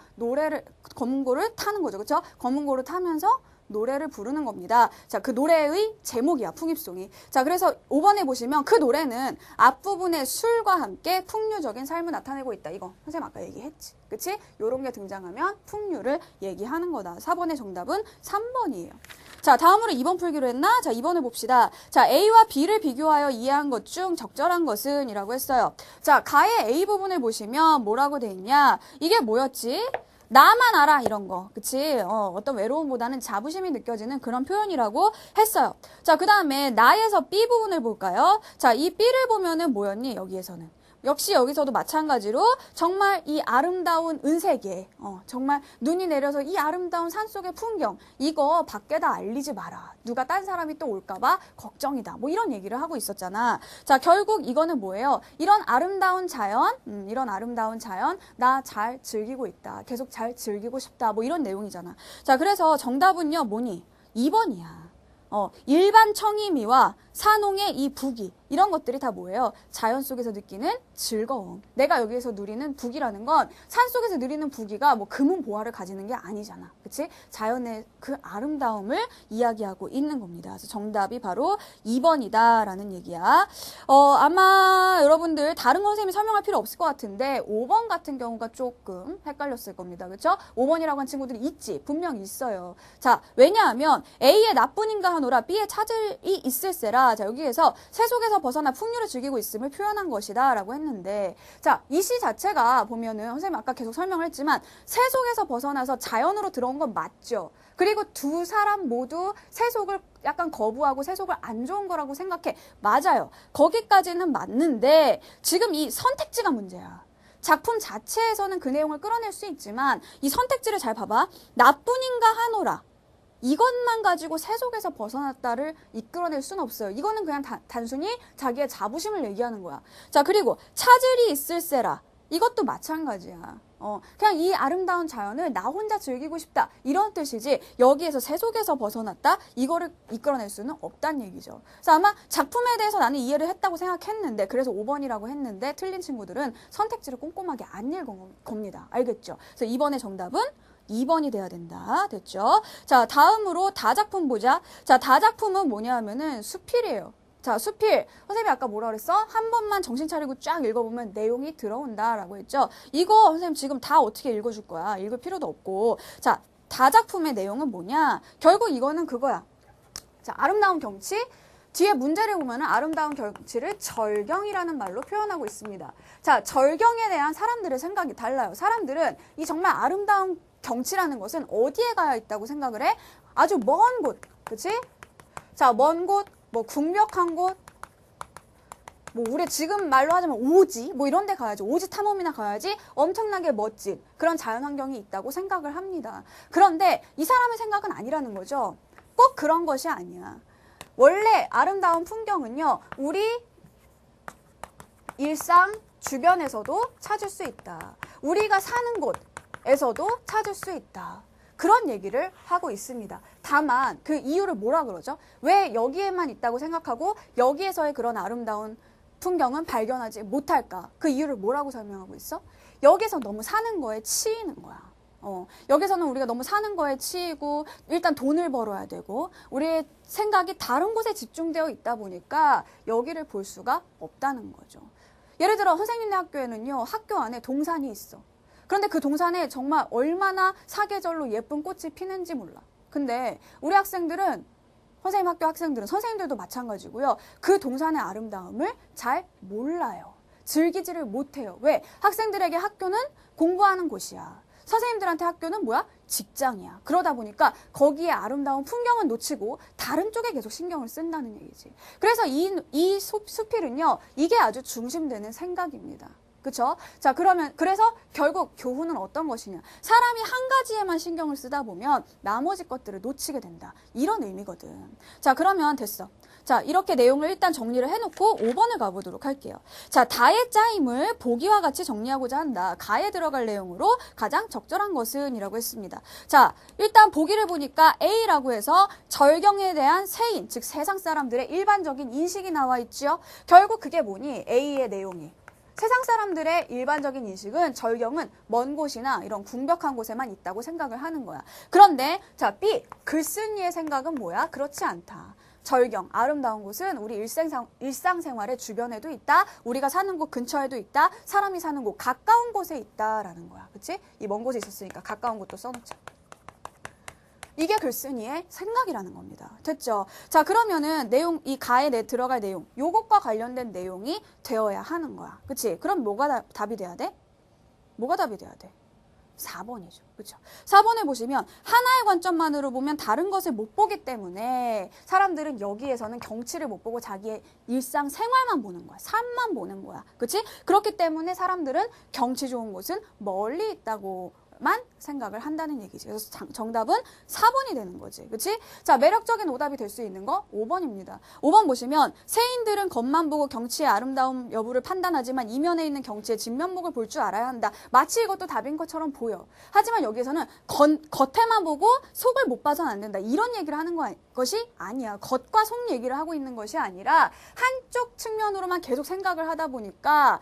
검은고를 타는 거죠. 그렇죠? 검은고를 타면서 노래를 부르는 겁니다. 자, 그 노래의 제목이야, 풍입송이. 자, 그래서 5번에 보시면 그 노래는 앞부분의 술과 함께 풍류적인 삶을 나타내고 있다. 이거 선생님 아까 얘기했지. 그치? 요런 게 등장하면 풍류를 얘기하는 거다. 4번의 정답은 3번이에요. 자, 다음으로 2번 풀기로 했나? 자, 2번을 봅시다. 자, A와 B를 비교하여 이해한 것 중 적절한 것은? 이라고 했어요. 자, 가의 A 부분을 보시면 뭐라고 돼 있냐? 이게 뭐였지? 나만 알아 이런 거. 그치? 어떤 외로움보다는 자부심이 느껴지는 그런 표현이라고 했어요. 자, 그 다음에 나에서 B 부분을 볼까요? 자, 이 B를 보면은 뭐였니? 여기에서는. 역시 여기서도 마찬가지로 정말 이 아름다운 은색에 정말 눈이 내려서 이 아름다운 산속의 풍경 이거 밖에다 알리지 마라. 누가 딴 사람이 또 올까봐 걱정이다. 뭐 이런 얘기를 하고 있었잖아. 자, 결국 이거는 뭐예요? 이런 아름다운 자연 나 잘 즐기고 있다. 계속 잘 즐기고 싶다. 뭐 이런 내용이잖아. 자, 그래서 정답은요 뭐니? 2번이야. 일반 청이미와 산홍의 이 부기 이런 것들이 다 뭐예요? 자연 속에서 느끼는 즐거움. 내가 여기에서 누리는 부기라는 건 산속에서 누리는 부기가 뭐 금은 보화를 가지는 게 아니잖아. 그치? 자연의 그 아름다움을 이야기하고 있는 겁니다. 그래서 정답이 바로 2번이다라는 얘기야. 아마 여러분들 다른 거 선생님이 설명할 필요 없을 것 같은데 5번 같은 경우가 조금 헷갈렸을 겁니다. 그렇죠? 5번이라고 한 친구들이 있지. 분명히 있어요. 자, 왜냐하면 A의 나뿐인가 하노라 B의 차질이 있을세라. 자, 여기에서 새 속에서 벗어나 풍류를 즐기고 있음을 표현한 것이다 라고 했는데 자, 이 시 자체가 보면은 선생님 아까 계속 설명을 했지만 새 속에서 벗어나서 자연으로 들어온 건 맞죠. 그리고 두 사람 모두 새 속을 약간 거부하고 새 속을 안 좋은 거라고 생각해. 맞아요. 거기까지는 맞는데 지금 이 선택지가 문제야. 작품 자체에서는 그 내용을 끌어낼 수 있지만 이 선택지를 잘 봐봐. 나뿐인가 하노라. 이것만 가지고 새 속에서 벗어났다를 이끌어낼 수는 없어요. 이거는 그냥 단순히 자기의 자부심을 얘기하는 거야. 자, 그리고 차질이 있을세라. 이것도 마찬가지야. 그냥 이 아름다운 자연을 나 혼자 즐기고 싶다. 이런 뜻이지 여기에서 새 속에서 벗어났다. 이거를 이끌어낼 수는 없다는 얘기죠. 그래서 아마 작품에 대해서 나는 이해를 했다고 생각했는데 그래서 5번이라고 했는데 틀린 친구들은 선택지를 꼼꼼하게 안 읽은 겁니다. 알겠죠? 그래서 2번의 정답은 2번이 돼야 된다. 됐죠? 자, 다음으로 다작품 보자. 자, 다작품은 뭐냐 하면은 수필이에요. 자, 수필. 선생님이 아까 뭐라 그랬어? 한 번만 정신 차리고 쫙 읽어보면 내용이 들어온다라고 했죠? 이거 선생님 지금 다 어떻게 읽어줄 거야? 읽을 필요도 없고. 자, 다작품의 내용은 뭐냐? 결국 이거는 그거야. 자, 아름다운 경치. 뒤에 문제를 보면은 아름다운 경치를 절경이라는 말로 표현하고 있습니다. 자, 절경에 대한 사람들의 생각이 달라요. 사람들은 이 정말 아름다운 경치라는 것은 어디에 가야 있다고 생각을 해? 아주 먼 곳, 그치? 자, 먼 곳, 뭐 궁벽한 곳, 뭐 우리 지금 말로 하자면 오지, 뭐 이런 데 가야지. 오지 탐험이나 가야지 엄청나게 멋진 그런 자연환경이 있다고 생각을 합니다. 그런데 이 사람의 생각은 아니라는 거죠. 꼭 그런 것이 아니야. 원래 아름다운 풍경은요, 우리 일상 주변에서도 찾을 수 있다. 우리가 사는 곳에서도 찾을 수 있다. 그런 얘기를 하고 있습니다. 다만 그 이유를 뭐라 그러죠? 왜 여기에만 있다고 생각하고 여기에서의 그런 아름다운 풍경은 발견하지 못할까? 그 이유를 뭐라고 설명하고 있어? 여기서 너무 사는 거에 치이는 거야. 여기서는 우리가 너무 사는 거에 치이고 일단 돈을 벌어야 되고 우리의 생각이 다른 곳에 집중되어 있다 보니까 여기를 볼 수가 없다는 거죠. 예를 들어 선생님네 학교에는요. 학교 안에 동산이 있어. 그런데 그 동산에 정말 얼마나 사계절로 예쁜 꽃이 피는지 몰라. 근데 우리 학생들은 선생님 학교 학생들은 선생님들도 마찬가지고요. 그 동산의 아름다움을 잘 몰라요. 즐기지를 못해요. 왜? 학생들에게 학교는 공부하는 곳이야. 선생님들한테 학교는 뭐야? 직장이야. 그러다 보니까 거기에 아름다운 풍경은 놓치고 다른 쪽에 계속 신경을 쓴다는 얘기지. 그래서 이 수필은요. 이게 아주 중심되는 생각입니다. 그쵸? 자, 그래서 결국 교훈은 어떤 것이냐. 사람이 한 가지에만 신경을 쓰다 보면 나머지 것들을 놓치게 된다. 이런 의미거든. 자, 그러면 됐어. 자, 이렇게 내용을 일단 정리를 해놓고 5번을 가보도록 할게요. 자, 다의 짜임을 보기와 같이 정리하고자 한다. 가에 들어갈 내용으로 가장 적절한 것은 이라고 했습니다. 자, 일단 보기를 보니까 A라고 해서 절경에 대한 세인, 즉 세상 사람들의 일반적인 인식이 나와 있지요. 결국 그게 뭐니? A의 내용이. 세상 사람들의 일반적인 인식은 절경은 먼 곳이나 이런 궁벽한 곳에만 있다고 생각을 하는 거야. 그런데 자, B, 글쓴이의 생각은 뭐야? 그렇지 않다. 절경, 아름다운 곳은 우리 일상생활의 주변에도 있다. 우리가 사는 곳 근처에도 있다. 사람이 사는 곳 가까운 곳에 있다라는 거야. 그치? 이 먼 곳에 있었으니까 가까운 곳도 써놓자. 이게 글쓴이의 생각이라는 겁니다. 됐죠? 자, 그러면은 내용, 이 가에 들어갈 내용, 요것과 관련된 내용이 되어야 하는 거야. 그치? 그럼 뭐가 답이 돼야 돼? 뭐가 답이 돼야 돼? 4번이죠. 그렇죠? 4번에 보시면 하나의 관점만으로 보면 다른 것을 못 보기 때문에 사람들은 여기에서는 경치를 못 보고 자기의 일상 생활만 보는 거야. 삶만 보는 거야. 그렇지? 그렇기 때문에 사람들은 경치 좋은 곳은 멀리 있다고 만 생각을 한다는 얘기지. 그래서 정답은 4번이 되는 거지. 그치? 자, 매력적인 오답이 될 수 있는 거 5번입니다. 5번 보시면 세인들은 겉만 보고 경치의 아름다움 여부를 판단하지만 이면에 있는 경치의 진면목을 볼 줄 알아야 한다. 마치 이것도 답인 것처럼 보여. 하지만 여기에서는 겉에만 보고 속을 못 봐서는 안 된다. 이런 얘기를 하는 것이 아니야. 겉과 속 얘기를 하고 있는 것이 아니라 한쪽 측면으로만 계속 생각을 하다 보니까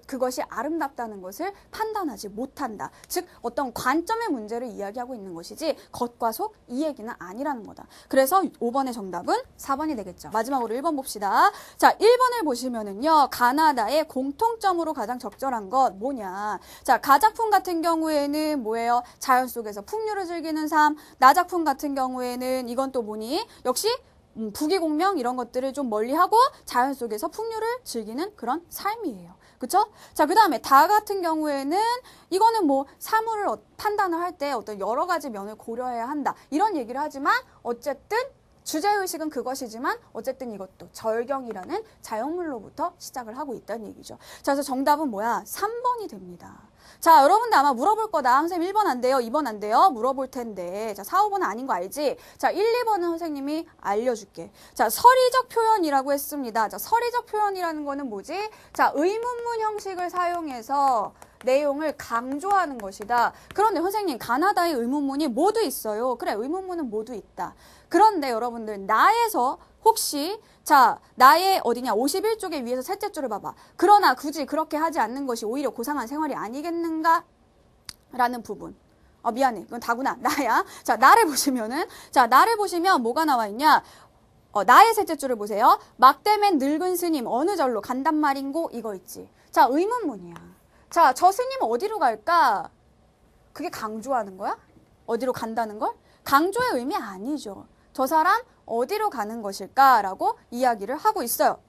그것이 아름답다는 것을 판단하지 못한다. 즉 어떤 관점의 문제를 이야기하고 있는 것이지 겉과 속 이 얘기는 아니라는 거다. 그래서 5번의 정답은 4번이 되겠죠. 마지막으로 1번 봅시다. 자, 1번을 보시면은요. 가나다의 공통점으로 가장 적절한 것 뭐냐. 자, 가작품 같은 경우에는 뭐예요? 자연 속에서 풍류를 즐기는 삶. 나작품 같은 경우에는 이건 또 뭐니? 역시 부귀공명 이런 것들을 좀 멀리하고 자연 속에서 풍류를 즐기는 그런 삶이에요. 그쵸? 자, 그 다음에 다 같은 경우에는 이거는 뭐 사물을 판단을 할 때 어떤 여러 가지 면을 고려해야 한다. 이런 얘기를 하지만 어쨌든 주제의식은 그것이지만 어쨌든 이것도 절경이라는 자연물로부터 시작을 하고 있다는 얘기죠. 자, 그래서 정답은 뭐야? 3번이 됩니다. 자, 여러분들 아마 물어볼 거다. 선생님 1번 안 돼요? 2번 안 돼요? 물어볼 텐데. 자, 4, 5번은 아닌 거 알지? 자, 1, 2번은 선생님이 알려줄게. 자, 서리적 표현이라고 했습니다. 자, 서리적 표현이라는 거는 뭐지? 자, 의문문 형식을 사용해서 내용을 강조하는 것이다. 그런데 선생님, 가나다의 의문문이 모두 있어요. 그래, 의문문은 모두 있다. 그런데 여러분들, 나에서 혹시 자, 나의 어디냐 51쪽의 위에서 셋째 줄을 봐봐. 그러나 굳이 그렇게 하지 않는 것이 오히려 고상한 생활이 아니겠는가? 라는 부분. 미안해. 이건 다구나. 나야. 자, 나를 보시면 뭐가 나와 있냐? 나의 셋째 줄을 보세요. 막대맨 늙은 스님 어느 절로 간단 말인고 이거 있지. 자, 의문문이야. 자, 저 스님 어디로 갈까? 그게 강조하는 거야? 어디로 간다는 걸? 강조의 의미 아니죠. 저 사람 어디로 가는 것일까라고 이야기를 하고 있어요.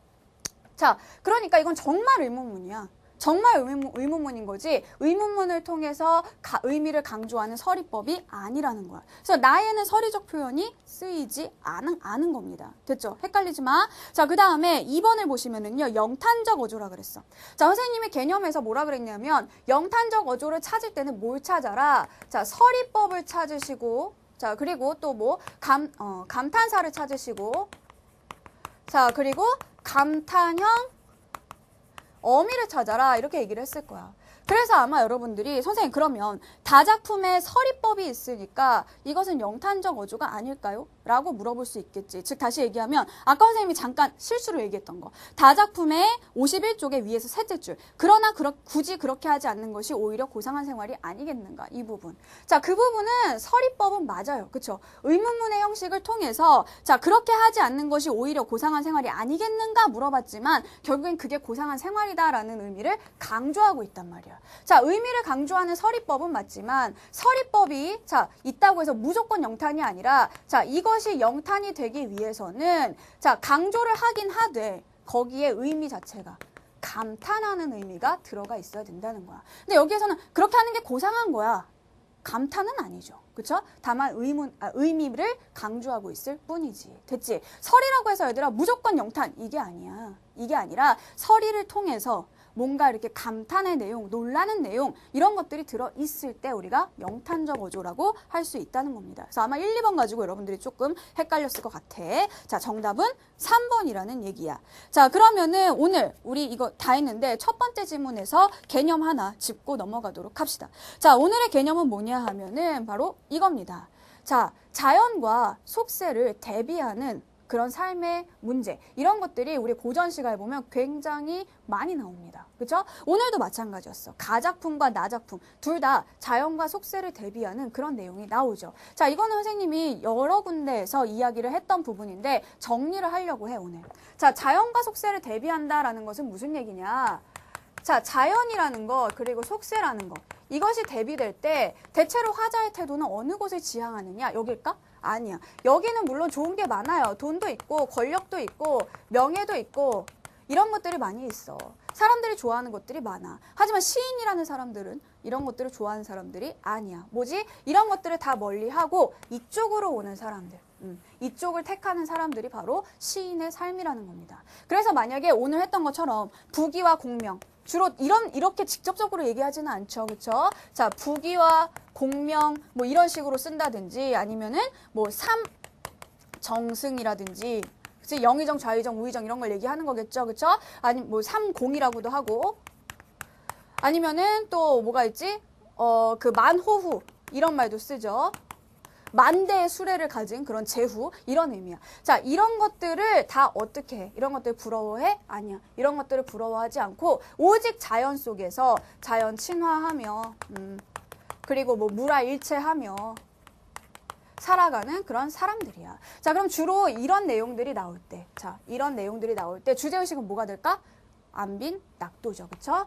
자, 그러니까 이건 정말 의문문이야. 정말 의문문인 거지 의문문을 통해서 의미를 강조하는 서리법이 아니라는 거야. 그래서 나에는 서리적 표현이 쓰이지 않은 겁니다. 됐죠? 헷갈리지 마. 자, 그 다음에 2번을 보시면은요. 영탄적 어조라 그랬어. 자, 선생님의 개념에서 뭐라 그랬냐면 영탄적 어조를 찾을 때는 뭘 찾아라? 자, 서리법을 찾으시고 자, 그리고 또 뭐 감탄사를 찾으시고 자, 그리고 감탄형 어미를 찾아라 이렇게 얘기를 했을 거야. 그래서 아마 여러분들이 선생님 그러면 다작품에 서리법이 있으니까 이것은 영탄적 어조가 아닐까요? 라고 물어볼 수 있겠지. 즉 다시 얘기하면 아까 선생님이 잠깐 실수로 얘기했던 거. 다작품의 51쪽의 위에서 셋째 줄. 그러나 굳이 그렇게 하지 않는 것이 오히려 고상한 생활이 아니겠는가. 이 부분. 자, 그 부분은 서리법은 맞아요. 그렇죠? 의문문의 형식을 통해서 자 그렇게 하지 않는 것이 오히려 고상한 생활이 아니겠는가 물어봤지만 결국엔 그게 고상한 생활이다라는 의미를 강조하고 있단 말이야. 자, 의미를 강조하는 서리법은 맞지만 서리법이 자 있다고 해서 무조건 영탄이 아니라 자 이것이 영탄이 되기 위해서는 자 강조를 하긴 하되 거기에 의미 자체가 감탄하는 의미가 들어가 있어야 된다는 거야. 근데 여기에서는 그렇게 하는 게 고상한 거야. 감탄은 아니죠. 그렇죠? 다만 의미를 강조하고 있을 뿐이지. 됐지? 설이라고 해서 얘들아 무조건 영탄 이게 아니야. 이게 아니라 설이를 통해서 뭔가 이렇게 감탄의 내용, 놀라는 내용 이런 것들이 들어있을 때 우리가 영탄적 어조라고 할 수 있다는 겁니다. 그래서 아마 1, 2번 가지고 여러분들이 조금 헷갈렸을 것 같아. 자, 정답은 3번이라는 얘기야. 자, 그러면은 오늘 우리 이거 다 했는데 첫 번째 지문에서 개념 하나 짚고 넘어가도록 합시다. 자, 오늘의 개념은 뭐냐 하면은 바로 이겁니다. 자, 자연과 속세를 대비하는 그런 삶의 문제 이런 것들이 우리 고전 시가에 보면 굉장히 많이 나옵니다. 그렇죠? 오늘도 마찬가지였어. 가작품과 나작품 둘 다 자연과 속세를 대비하는 그런 내용이 나오죠. 자, 이거는 선생님이 여러 군데에서 이야기를 했던 부분인데 정리를 하려고 해 오늘. 자, 자연과 속세를 대비한다라는 것은 무슨 얘기냐? 자, 자연이라는 것 그리고 속세라는 것 이것이 대비될 때 대체로 화자의 태도는 어느 곳을 지향하느냐? 여길까? 아니야. 여기는 물론 좋은 게 많아요. 돈도 있고 권력도 있고 명예도 있고 이런 것들이 많이 있어. 사람들이 좋아하는 것들이 많아. 하지만 시인이라는 사람들은 이런 것들을 좋아하는 사람들이 아니야. 뭐지? 이런 것들을 다 멀리하고 이쪽으로 오는 사람들. 이쪽을 택하는 사람들이 바로 시인의 삶이라는 겁니다. 그래서 만약에 오늘 했던 것처럼 부귀와 공명 주로 이렇게 직접적으로 얘기하지는 않죠. 그렇죠? 자, 부귀와 공명 뭐 이런 식으로 쓴다든지 아니면은 뭐 삼정승이라든지 그치? 영의정, 좌의정, 우의정 이런 걸 얘기하는 거겠죠. 그렇죠? 아니 뭐 삼공이라고도 하고 아니면은 또 뭐가 있지? 그 만호후 이런 말도 쓰죠. 만대의 수레를 가진 그런 제후 이런 의미야. 자, 이런 것들을 다 어떻게 해? 이런 것들 부러워해? 아니야. 이런 것들을 부러워하지 않고 오직 자연 속에서 자연 친화하며 그리고 뭐 물화일체하며 살아가는 그런 사람들이야. 자, 그럼 주로 이런 내용들이 나올 때 자, 이런 내용들이 나올 때 주제의식은 뭐가 될까? 안빈, 낙도죠. 그쵸?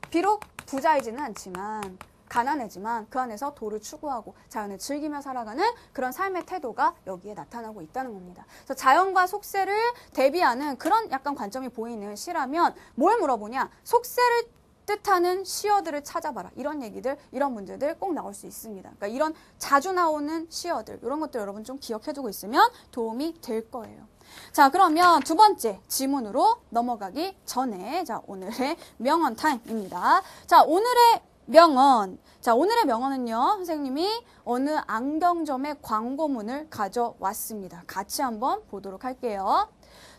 비록 부자이지는 않지만 가난하지만 그 안에서 도를 추구하고 자연을 즐기며 살아가는 그런 삶의 태도가 여기에 나타나고 있다는 겁니다. 그래서 자연과 속세를 대비하는 그런 약간 관점이 보이는 시라면 뭘 물어보냐? 속세를 뜻하는 시어들을 찾아봐라. 이런 얘기들, 이런 문제들 꼭 나올 수 있습니다. 그러니까 이런 자주 나오는 시어들, 이런 것들 여러분 좀 기억해두고 있으면 도움이 될 거예요. 자, 그러면 두 번째 지문으로 넘어가기 전에 자, 오늘의 명언 타임입니다. 자, 오늘의 명언. 자, 오늘의 명언은요, 선생님이 어느 안경점의 광고문을 가져왔습니다. 같이 한번 보도록 할게요.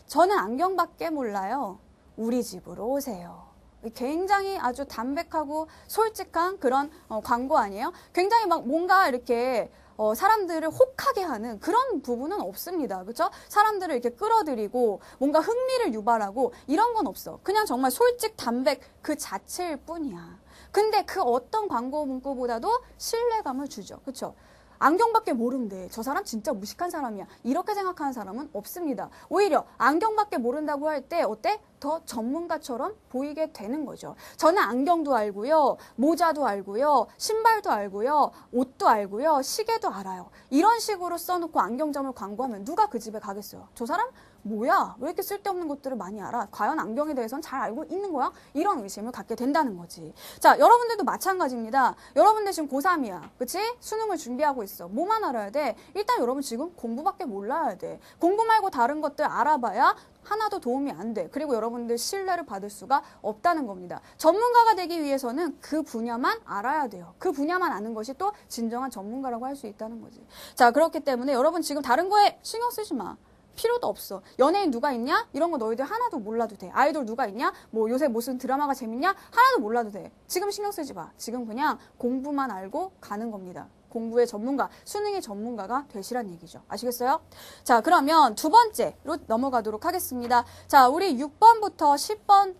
저는 안경밖에 몰라요. 우리 집으로 오세요. 굉장히 아주 담백하고 솔직한 그런 광고 아니에요? 굉장히 막 뭔가 이렇게 사람들을 혹하게 하는 그런 부분은 없습니다. 그렇죠? 사람들을 이렇게 끌어들이고 뭔가 흥미를 유발하고 이런 건 없어. 그냥 정말 솔직 담백 그 자체일 뿐이야. 근데 그 어떤 광고 문구보다도 신뢰감을 주죠. 그렇죠? 안경밖에 모른대. 저 사람 진짜 무식한 사람이야. 이렇게 생각하는 사람은 없습니다. 오히려 안경밖에 모른다고 할 때 어때? 더 전문가처럼 보이게 되는 거죠. 저는 안경도 알고요. 모자도 알고요. 신발도 알고요. 옷도 알고요. 시계도 알아요. 이런 식으로 써놓고 안경점을 광고하면 누가 그 집에 가겠어요? 저 사람? 뭐야? 왜 이렇게 쓸데없는 것들을 많이 알아? 과연 안경에 대해서는 잘 알고 있는 거야? 이런 의심을 갖게 된다는 거지. 자, 여러분들도 마찬가지입니다. 여러분들 지금 고3이야. 그치? 수능을 준비하고 있어. 뭐만 알아야 돼? 일단 여러분 지금 공부밖에 몰라야 돼. 공부 말고 다른 것들 알아봐야 하나도 도움이 안 돼. 그리고 여러분들 신뢰를 받을 수가 없다는 겁니다. 전문가가 되기 위해서는 그 분야만 알아야 돼요. 그 분야만 아는 것이 또 진정한 전문가라고 할 수 있다는 거지. 자, 그렇기 때문에 여러분 지금 다른 거에 신경 쓰지 마. 필요도 없어. 연예인 누가 있냐? 이런 거 너희들 하나도 몰라도 돼. 아이돌 누가 있냐? 뭐 요새 무슨 드라마가 재밌냐? 하나도 몰라도 돼. 지금 신경 쓰지 마. 지금 그냥 공부만 알고 가는 겁니다. 공부의 전문가, 수능의 전문가가 되시란 얘기죠. 아시겠어요? 자, 그러면 두 번째로 넘어가도록 하겠습니다. 자, 우리 6번부터 10번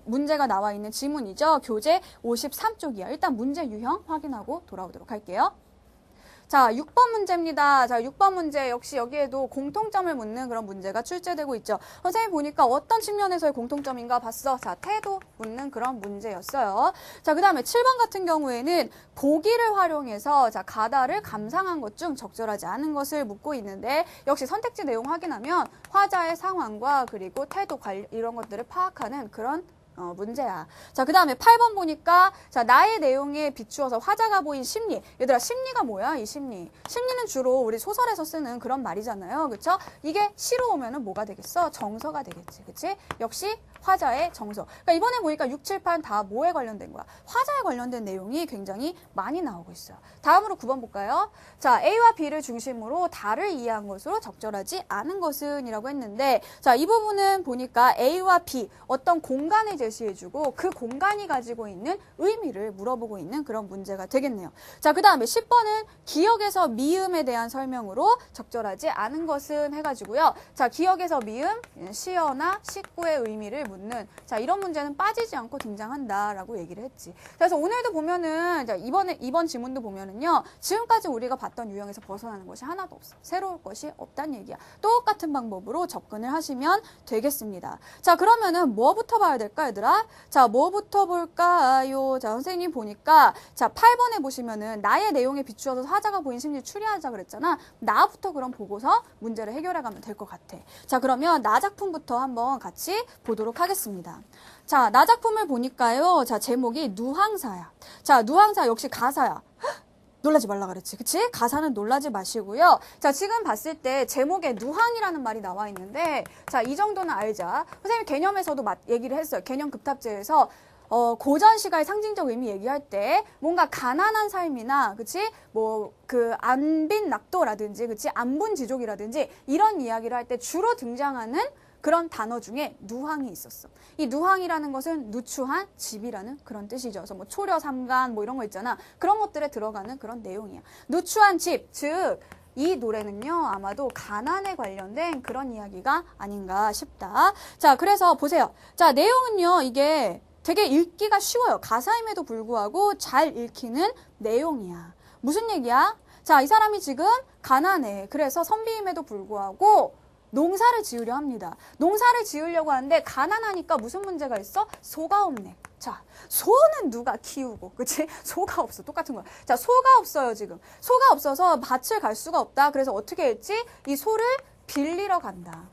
문제가 나와 있는 지문이죠. 교재 53쪽이야. 일단 문제 유형 확인하고 돌아오도록 할게요. 자, 6번 문제입니다. 자, 6번 문제 역시 여기에도 공통점을 묻는 그런 문제가 출제되고 있죠. 선생님 보니까 어떤 측면에서의 공통점인가 봤어. 자, 태도 묻는 그런 문제였어요. 자, 그 다음에 7번 같은 경우에는 보기를 활용해서 자, 가다를 감상한 것 중 적절하지 않은 것을 묻고 있는데 역시 선택지 내용 확인하면 화자의 상황과 그리고 태도 관리 이런 것들을 파악하는 그런 문제야. 자, 그 다음에 8번 보니까, 자, 나의 내용에 비추어서 화자가 보인 심리. 얘들아, 심리가 뭐야, 이 심리? 심리는 주로 우리 소설에서 쓰는 그런 말이잖아요. 그쵸? 이게 시로 오면은 뭐가 되겠어? 정서가 되겠지. 그치? 역시 화자의 정서. 그러니까 이번에 보니까 6, 7, 8 다 뭐에 관련된 거야? 화자에 관련된 내용이 굉장히 많이 나오고 있어요. 다음으로 9번 볼까요? 자, A와 B를 중심으로 다를 이해한 것으로 적절하지 않은 것은 이라고 했는데, 자, 이 부분은 보니까 A와 B, 어떤 공간을 제시해주고 그 공간이 가지고 있는 의미를 물어보고 있는 그런 문제가 되겠네요. 자, 그 다음에 10번은 기억에서 미음에 대한 설명으로 적절하지 않은 것은 해가지고요. 자, 기억에서 미음, 시어나 식구의 의미를 묻는 자, 이런 문제는 빠지지 않고 등장한다라고 얘기를 했지. 그래서 오늘도 보면은 자, 이번 지문도 보면은요. 지금까지 우리가 봤던 유형에서 벗어나는 것이 하나도 없어. 새로울 것이 없다는 얘기야. 똑같은 방법으로 접근을 하시면 되겠습니다. 자, 그러면은 뭐부터 봐야 될까, 얘들아? 자, 뭐부터 볼까요? 자, 선생님 보니까 자, 8번에 보시면은 나의 내용에 비추어서 화자가 보인 심리를 추리하자 그랬잖아. 나부터 그럼 보고서 문제를 해결해 가면 될 것 같아. 자, 그러면 나 작품부터 한번 같이 보도록 하겠습니다. 자, 나 작품을 보니까요. 자, 제목이 누항사야. 자, 누항사 역시 가사야. 놀라지 말라 그랬지. 그치? 가사는 놀라지 마시고요. 자, 지금 봤을 때 제목에 누항이라는 말이 나와 있는데 자, 이 정도는 알자. 선생님 개념에서도 얘기를 했어요. 개념 급탑제에서 고전 시가의 상징적 의미 얘기할 때 뭔가 가난한 삶이나 그치? 뭐 그 안빈 낙도라든지 그치? 안분지족이라든지 이런 이야기를 할 때 주로 등장하는 그런 단어 중에 누항이 있었어. 이 누항이라는 것은 누추한 집이라는 그런 뜻이죠. 그래서 뭐 초려 삼간 뭐 이런 거 있잖아. 그런 것들에 들어가는 그런 내용이야. 누추한 집, 즉 이 노래는요 아마도 가난에 관련된 그런 이야기가 아닌가 싶다. 자, 그래서 보세요. 자, 내용은요 이게 되게 읽기가 쉬워요. 가사임에도 불구하고 잘 읽히는 내용이야. 무슨 얘기야? 자, 이 사람이 지금 가난해. 그래서 선비임에도 불구하고 농사를 지으려 합니다. 농사를 지으려고 하는데 가난하니까 무슨 문제가 있어? 소가 없네. 자, 소는 누가 키우고, 그치? 소가 없어. 똑같은 거야. 자, 소가 없어요, 지금. 소가 없어서 밭을 갈 수가 없다. 그래서 어떻게 했지? 이 소를 빌리러 간다.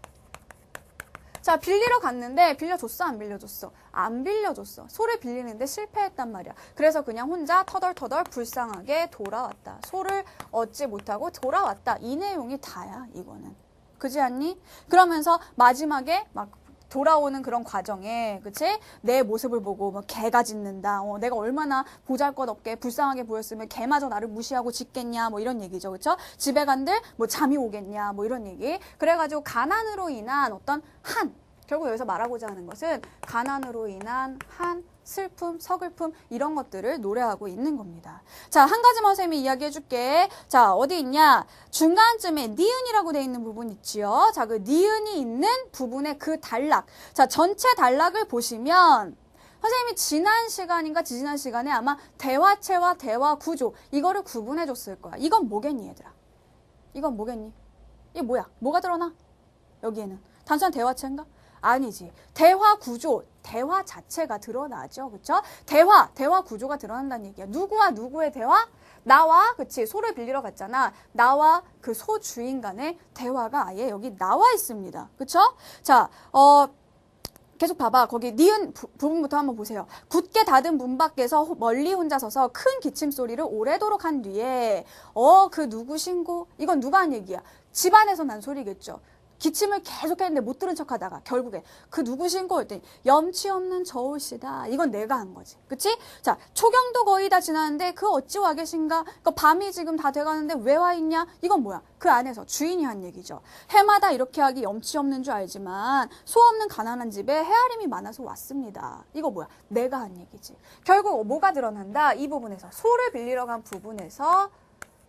자, 빌리러 갔는데 빌려줬어, 안 빌려줬어? 안 빌려줬어. 소를 빌리는데 실패했단 말이야. 그래서 그냥 혼자 터덜터덜 불쌍하게 돌아왔다. 소를 얻지 못하고 돌아왔다. 이 내용이 다야, 이거는. 그지 않니? 그러면서 마지막에 막 돌아오는 그런 과정에, 그치? 내 모습을 보고 뭐 개가 짖는다. 내가 얼마나 보잘것없게 불쌍하게 보였으면 개마저 나를 무시하고 짖겠냐. 뭐 이런 얘기죠. 그쵸? 집에 간들 뭐 잠이 오겠냐. 뭐 이런 얘기. 그래가지고 가난으로 인한 어떤 결국 여기서 말하고자 하는 것은 가난으로 인한 슬픔, 서글픔 이런 것들을 노래하고 있는 겁니다. 자, 한 가지만 선생님이 이야기해 줄게. 자, 어디 있냐? 중간쯤에 니은이라고 돼 있는 부분 있지요. 자, 그 니은이 있는 부분의 그 단락. 자, 전체 단락을 보시면 선생님이 지난 시간인가 지지난 시간에 아마 대화체와 대화 구조 이거를 구분해 줬을 거야. 이건 뭐겠니, 얘들아? 이건 뭐겠니? 이게 뭐야? 뭐가 드러나? 여기에는 단순한 대화체인가? 아니지. 대화 구조, 대화 자체가 드러나죠. 그쵸? 대화 구조가 드러난다는 얘기야. 누구와 누구의 대화? 나와, 그치? 소를 빌리러 갔잖아. 나와 그 소 주인 간의 대화가 아예 여기 나와 있습니다. 그쵸? 자, 계속 봐봐. 거기 니은 부분부터 한번 보세요. 굳게 닫은 문 밖에서 멀리 혼자 서서 큰 기침소리를 오래도록 한 뒤에 그 누구 신고? 이건 누가 한 얘기야? 집안에서 난 소리겠죠. 기침을 계속 했는데 못 들은 척 하다가 결국에 그 누구신고 했더니 염치 없는 저울씨다. 이건 내가 한 거지. 그치? 자, 초경도 거의 다 지났는데 그 어찌 와 계신가? 그 밤이 지금 다 돼가는데 왜 와 있냐? 이건 뭐야? 그 안에서 주인이 한 얘기죠. 해마다 이렇게 하기 염치 없는 줄 알지만 소 없는 가난한 집에 헤아림이 많아서 왔습니다. 이거 뭐야? 내가 한 얘기지. 결국 뭐가 드러난다? 이 부분에서 소를 빌리러 간 부분에서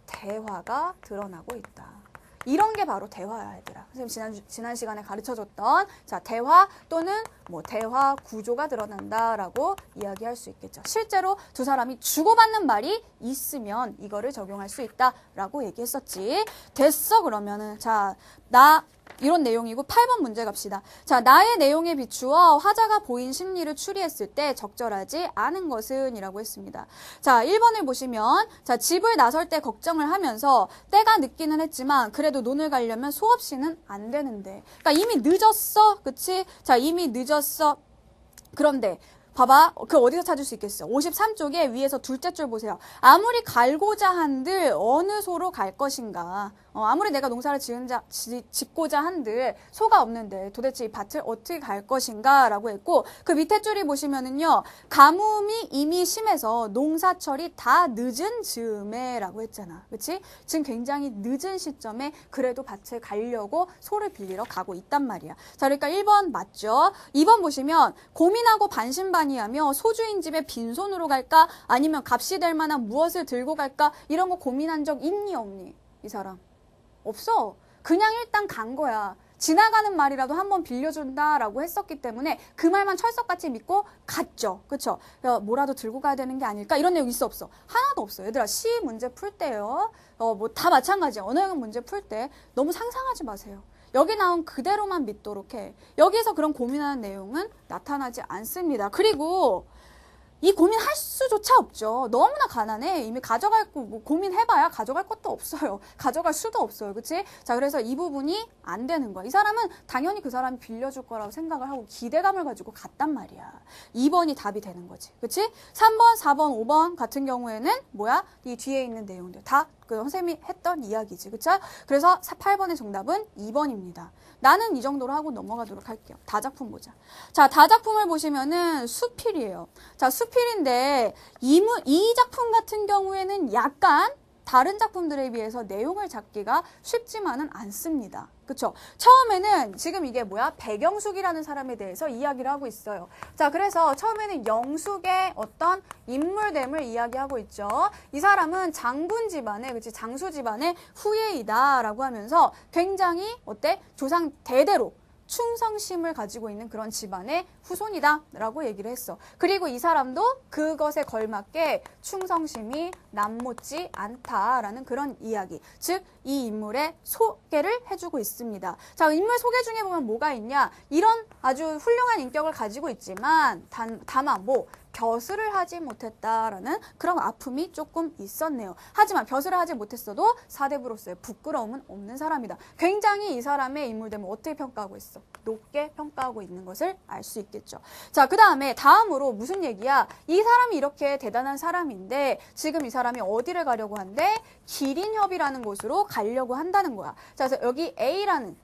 대화가 드러나고 있다. 이런 게 바로 대화야, 얘들아. 선생님 지난 시간에 가르쳐줬던 자 대화 또는 뭐 대화 구조가 드러난다라고 이야기할 수 있겠죠. 실제로 두 사람이 주고받는 말이 있으면 이거를 적용할 수 있다라고 얘기했었지. 됐어 그러면은 자 나 이런 내용이고 8번 문제 갑시다. 자, 나의 내용에 비추어 화자가 보인 심리를 추리했을 때 적절하지 않은 것은 이라고 했습니다. 자, 1번을 보시면 자, 집을 나설 때 걱정을 하면서 때가 늦기는 했지만 그래도 논을 가려면 수없이는 안 되는데. 그러니까 이미 늦었어. 그치? 자, 이미 늦었어. 그런데 봐봐. 그 어디서 찾을 수 있겠어? 53쪽에 위에서 둘째 줄 보세요. 아무리 갈고자 한들 어느 소로 갈 것인가. 아무리 내가 농사를 짓고자 한들 소가 없는데 도대체 이 밭을 어떻게 갈 것인가 라고 했고 그 밑에 줄이 보시면은요. 가뭄이 이미 심해서 농사철이 다 늦은 즈음에 라고 했잖아. 그치? 지금 굉장히 늦은 시점에 그래도 밭을 가려고 소를 빌리러 가고 있단 말이야. 자, 그러니까 1번 맞죠? 2번 보시면 고민하고 반신반의하며 소주인 집에 빈손으로 갈까? 아니면 값이 될 만한 무엇을 들고 갈까? 이런 거 고민한 적 있니 없니? 이 사람. 없어. 그냥 일단 간 거야. 지나가는 말이라도 한번 빌려준다라고 했었기 때문에 그 말만 철석같이 믿고 갔죠. 그쵸? 야, 뭐라도 들고 가야 되는 게 아닐까? 이런 내용 있어 없어? 하나도 없어. 얘들아 시 문제 풀 때요. 뭐 다 마찬가지야. 언어영역 문제 풀 때 너무 상상하지 마세요. 여기 나온 그대로만 믿도록 해. 여기서 그런 고민하는 내용은 나타나지 않습니다. 그리고 이 고민할 수조차 없죠. 너무나 가난해. 이미 가져갈 거, 뭐 고민해봐야 가져갈 것도 없어요. 가져갈 수도 없어요. 그치? 자, 그래서 이 부분이 안 되는 거야. 이 사람은 당연히 그 사람이 빌려줄 거라고 생각을 하고 기대감을 가지고 갔단 말이야. 2번이 답이 되는 거지. 그치? 3번, 4번, 5번 같은 경우에는 뭐야? 이 뒤에 있는 내용들 다 그 선생님이 했던 이야기지. 그쵸? 그래서 8번의 정답은 2번입니다. 나는 이 정도로 하고 넘어가도록 할게요. 다작품 보자. 자, 다작품을 보시면은 수필이에요. 자, 수필인데 이 작품 같은 경우에는 약간 다른 작품들에 비해서 내용을 잡기가 쉽지만은 않습니다. 그쵸? 처음에는 지금 이게 뭐야? 백영숙이라는 사람에 대해서 이야기를 하고 있어요. 자, 그래서 처음에는 영숙의 어떤 인물됨을 이야기하고 있죠. 이 사람은 장군 집안의, 그치? 장수 집안의 후예이다라고 하면서 굉장히 어때? 조상 대대로 충성심을 가지고 있는 그런 집안의 후손이다라고 얘기를 했어. 그리고 이 사람도 그것에 걸맞게 충성심이 남못지 않다라는 그런 이야기. 즉, 이 인물의 소개를 해주고 있습니다. 자, 인물 소개 중에 보면 뭐가 있냐? 이런 아주 훌륭한 인격을 가지고 있지만 다만 뭐 벼슬을 하지 못했다라는 그런 아픔이 조금 있었네요. 하지만 벼슬을 하지 못했어도 사대부로서의 부끄러움은 없는 사람이다. 굉장히 이 사람의 인물됨을 어떻게 평가하고 있어? 높게 평가하고 있는 것을 알 수 있겠죠. 자, 그 다음에 다음으로 무슨 얘기야? 이 사람이 이렇게 대단한 사람인데 지금 이 사람이 어디를 가려고 한대? 기린협이라는 곳으로 가려고 한다는 거야. 자, 그래서 여기 A라는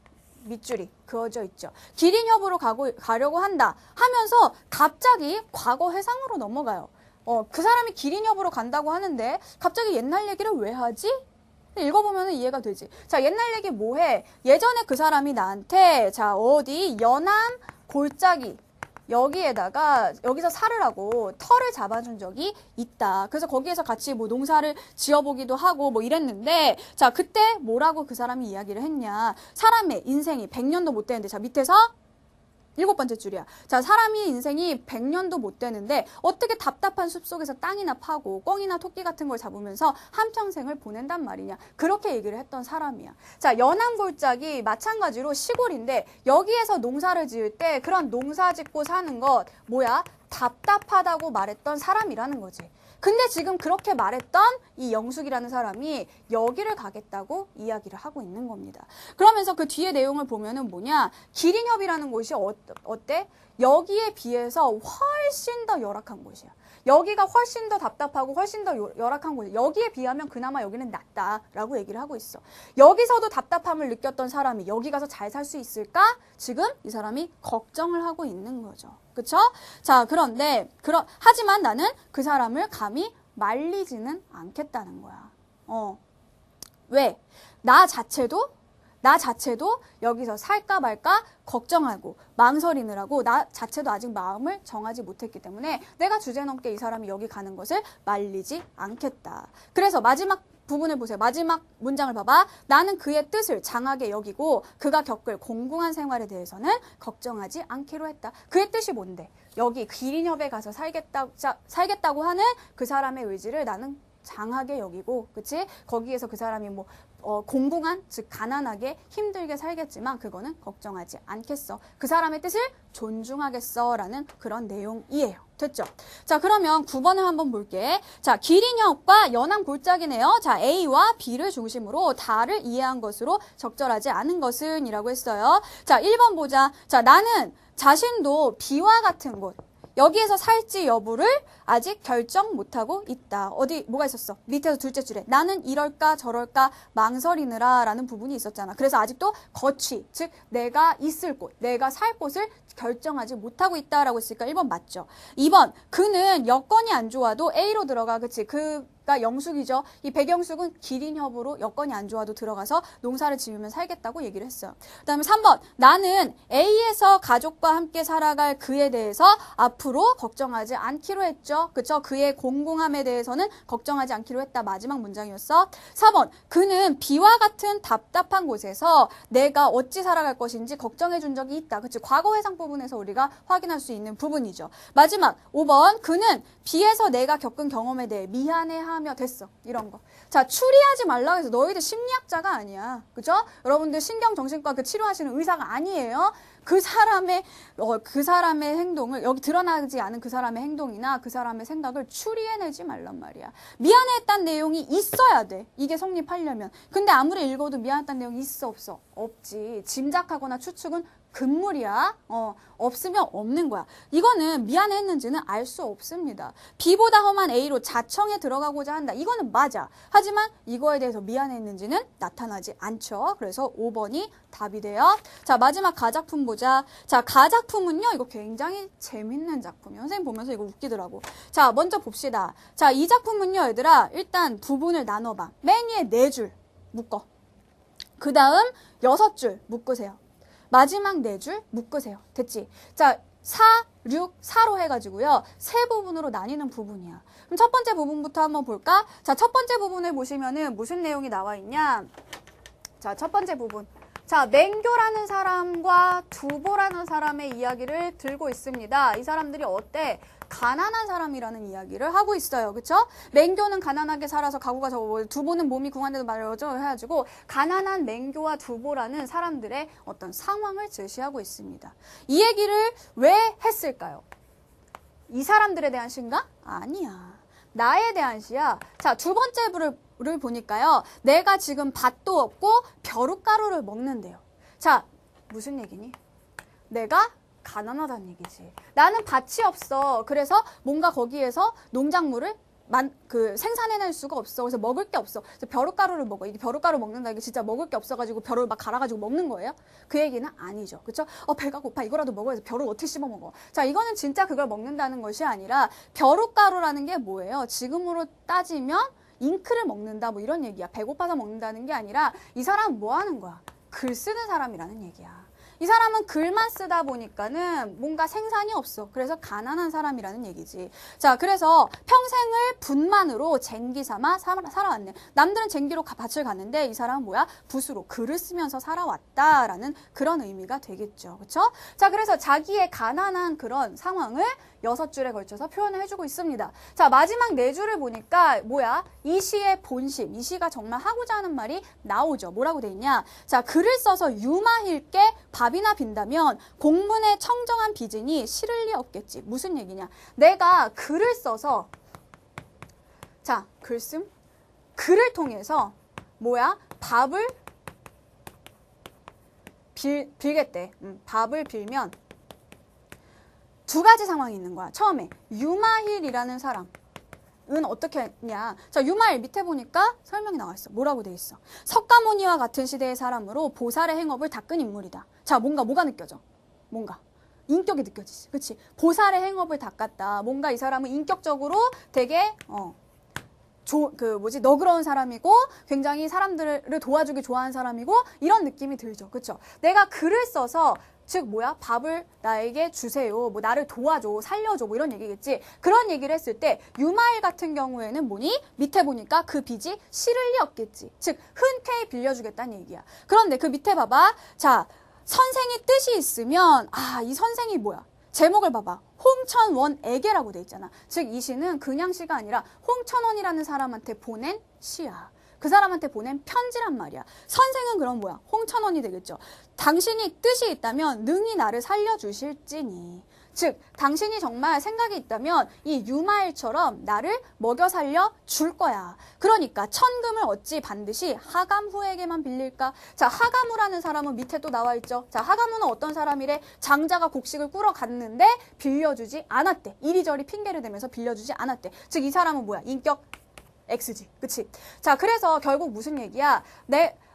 밑줄이 그어져 있죠. 기린협으로 가려고 한다 하면서 갑자기 과거 회상으로 넘어가요. 그 사람이 기린협으로 간다고 하는데 갑자기 옛날 얘기를 왜 하지? 읽어보면 이해가 되지. 자, 옛날 얘기 뭐해? 예전에 그 사람이 나한테 자 어디 연안 골짜기 여기서 살을 하고 털을 잡아준 적이 있다. 그래서 거기에서 같이 뭐 농사를 지어보기도 하고 뭐 이랬는데 자 그때 뭐라고 그 사람이 이야기를 했냐. 사람의 인생이 100년도 못 되는데 자 밑에서 7번째 줄이야. 자, 사람이 인생이 100년도 못 되는데 어떻게 답답한 숲속에서 땅이나 파고 꿩이나 토끼 같은 걸 잡으면서 한평생을 보낸단 말이냐. 그렇게 얘기를 했던 사람이야. 자, 연안골짜기 마찬가지로 시골인데 여기에서 농사를 지을 때 그런 농사 짓고 사는 것 뭐야? 답답하다고 말했던 사람이라는 거지. 근데 지금 그렇게 말했던 이 영숙이라는 사람이 여기를 가겠다고 이야기를 하고 있는 겁니다. 그러면서 그 뒤에 내용을 보면은 뭐냐? 기린협이라는 곳이 어때? 여기에 비해서 훨씬 더 열악한 곳이야. 여기가 훨씬 더 답답하고 훨씬 더 열악한 곳이야. 여기에 비하면 그나마 여기는 낫다라고 얘기를 하고 있어. 여기서도 답답함을 느꼈던 사람이 여기 가서 잘 살 수 있을까? 지금 이 사람이 걱정을 하고 있는 거죠. 그쵸? 자, 그런데 하지만 나는 그 사람을 감히 말리지는 않겠다는 거야. 왜? 나 자체도 여기서 살까 말까 걱정하고 망설이느라고 나 자체도 아직 마음을 정하지 못했기 때문에 내가 주제넘게 이 사람이 여기 가는 것을 말리지 않겠다. 그래서 마지막 부분을 보세요. 마지막 문장을 봐봐. 나는 그의 뜻을 장하게 여기고 그가 겪을 공공한 생활에 대해서는 걱정하지 않기로 했다. 그의 뜻이 뭔데? 여기 기린협에 가서 살겠다고 하는 그 사람의 의지를 나는 장하게 여기고, 그치? 거기에서 그 사람이 공공한, 즉 가난하게 힘들게 살겠지만 그거는 걱정하지 않겠어. 그 사람의 뜻을 존중하겠어 라는 그런 내용이에요. 됐죠? 자, 그러면 9번을 한번 볼게. 자, 기린협과 연한 골짜기네요. 자, A와 B를 중심으로 다를 이해한 것으로 적절하지 않은 것은 이라고 했어요. 자, 1번 보자. 자, 나는 자신도 B와 같은 곳, 여기에서 살지 여부를 아직 결정 못하고 있다. 뭐가 있었어? 밑에서 둘째 줄에 나는 이럴까 저럴까 망설이느라 라는 부분이 있었잖아. 그래서 아직도 거취, 즉 내가 있을 곳, 내가 살 곳을 결정하지 못하고 있다라고 했으니까 1번 맞죠. 2번, 그는 여건이 안 좋아도 A로 들어가. 그치? 그가 영숙이죠. 이 백영숙은 기린협으로 여건이 안 좋아도 들어가서 농사를 지으면 살겠다고 얘기를 했어요. 그 다음에 3번, 나는 A에서 가족과 함께 살아갈 그에 대해서 앞으로 걱정하지 않기로 했죠. 그쵸? 그의 공공함에 대해서는 걱정하지 않기로 했다. 마지막 문장이었어. 4번, 그는 B와 같은 답답한 곳에서 내가 어찌 살아갈 것인지 걱정해 준 적이 있다. 그치? 과거 회상 부분에서 우리가 확인할 수 있는 부분이죠. 마지막 5번, 그는 B에서 내가 겪은 경험에 대해 미안해하며 됐어. 이런 거. 자, 추리하지 말라고 해서 너희들 심리학자가 아니야. 그죠? 여러분들 신경정신과 그 치료하시는 의사가 아니에요. 그 사람의 행동을, 여기 드러나지 않은 그 사람의 행동이나 그 사람의 생각을 추리해내지 말란 말이야. 미안했다는 내용이 있어야 돼. 이게 성립하려면. 근데 아무리 읽어도 미안했다는 내용이 있어, 없어? 없지. 짐작하거나 추측은 금물이야. 없으면 없는 거야. 이거는 미안했는지는 알 수 없습니다. B보다 험한 A로 자청에 들어가고자 한다. 이거는 맞아. 하지만 이거에 대해서 미안했는지는 나타나지 않죠. 그래서 5번이 답이 돼요. 자, 마지막 가작품 보자. 자, 가작품은요, 이거 굉장히 재밌는 작품이에요. 선생님 보면서 이거 웃기더라고. 자, 먼저 봅시다. 자, 이 작품은요, 얘들아, 일단 부분을 나눠봐. 맨 위에 4줄 묶어. 그 다음 6줄 묶으세요. 마지막 4줄 묶으세요. 됐지? 자, 4, 6, 4로 해가지고요. 세 부분으로 나뉘는 부분이야. 그럼 첫 번째 부분부터 한번 볼까? 자, 첫 번째 부분을 보시면은 무슨 내용이 나와 있냐? 자, 첫 번째 부분. 자, 맹교라는 사람과 두보라는 사람의 이야기를 들고 있습니다. 이 사람들이 어때? 가난한 사람이라는 이야기를 하고 있어요. 그쵸? 맹교는 가난하게 살아서 가구가 적어, 두보는 몸이 궁한데도 말이죠. 해가지고 가난한 맹교와 두보라는 사람들의 어떤 상황을 제시하고 있습니다. 이 얘기를 왜 했을까요? 이 사람들에 대한 시인가? 아니야. 나에 대한 시야. 자, 두 번째 부를 보니까요. 내가 지금 밭도 없고 벼룩가루를 먹는데요. 자, 무슨 얘기니? 내가 가난하다는 얘기지. 나는 밭이 없어. 그래서 뭔가 거기에서 농작물을 생산해낼 수가 없어. 그래서 먹을 게 없어. 그래서 벼룩가루를 먹어. 이게 벼룩가루 먹는다. 이게 진짜 먹을 게 없어가지고 벼를 막 갈아가지고 먹는 거예요? 그 얘기는 아니죠. 그쵸? 배가 고파. 이거라도 먹어야지. 벼를 어떻게 씹어 먹어? 자, 이거는 진짜 그걸 먹는다는 것이 아니라 벼룩가루라는 게 뭐예요? 지금으로 따지면 잉크를 먹는다. 뭐 이런 얘기야. 배고파서 먹는다는 게 아니라 이 사람은 뭐 하는 거야? 글 쓰는 사람이라는 얘기야. 이 사람은 글만 쓰다 보니까는 뭔가 생산이 없어. 그래서 가난한 사람이라는 얘기지. 자, 그래서 평생을 붓만으로 쟁기 삼아 살아왔네. 남들은 쟁기로 밭을 갔는데 이 사람은 뭐야? 붓으로 글을 쓰면서 살아왔다라는 그런 의미가 되겠죠. 그렇죠? 자, 그래서 자기의 가난한 그런 상황을 6줄에 걸쳐서 표현을 해주고 있습니다. 자, 마지막 4줄을 보니까 뭐야? 이 시의 본심, 이 시가 정말 하고자 하는 말이 나오죠. 뭐라고 돼 있냐? 자, 글을 써서 유마일게 밥이나 빈다면 공문에 청정한 빚이니 실을 리 없겠지. 무슨 얘기냐? 내가 글을 써서, 자, 글씀, 글을 통해서 뭐야? 밥을 빌겠대. 밥을 빌면 두 가지 상황이 있는 거야. 처음에 유마힐이라는 사람. 은 어떻게 했냐. 자, 유마일 밑에 보니까 설명이 나와 있어. 뭐라고 돼 있어? 석가모니와 같은 시대의 사람으로 보살의 행업을 닦은 인물이다. 자, 뭐가 느껴져? 뭔가. 인격이 느껴지지. 그치? 보살의 행업을 닦았다. 뭔가 이 사람은 인격적으로 되게, 너그러운 사람이고, 굉장히 사람들을 도와주기 좋아하는 사람이고, 이런 느낌이 들죠. 그쵸? 내가 글을 써서, 즉 밥을 나에게 주세요. 뭐 나를 도와줘, 살려줘, 뭐 이런 얘기겠지. 그런 얘기를 했을 때 유마일 같은 경우에는 뭐니? 밑에 보니까 그 빚이 실을 리 없겠지. 즉 흔쾌히 빌려주겠다는 얘기야. 그런데 그 밑에 봐봐. 자, 선생이 뜻이 있으면 이 선생이 뭐야? 제목을 봐봐. 홍천원에게라고 돼 있잖아. 즉 이 시는 그냥 시가 아니라 홍천원이라는 사람한테 보낸 시야. 그 사람한테 보낸 편지란 말이야. 선생은 그럼 뭐야? 홍천원이 되겠죠. 당신이 뜻이 있다면 능히 나를 살려주실지니. 즉 당신이 정말 생각이 있다면 이 유마일처럼 나를 먹여 살려 줄 거야. 그러니까 천금을 어찌 반드시 하감후에게만 빌릴까? 자, 하감후라는 사람은 밑에 또 나와 있죠. 자, 하감후는 어떤 사람이래? 장자가 곡식을 꾸러 갔는데 빌려주지 않았대. 이리저리 핑계를 대면서 빌려주지 않았대. 즉 이 사람은 뭐야? 인격 X지. 그치? 자, 그래서 결국 무슨 얘기야?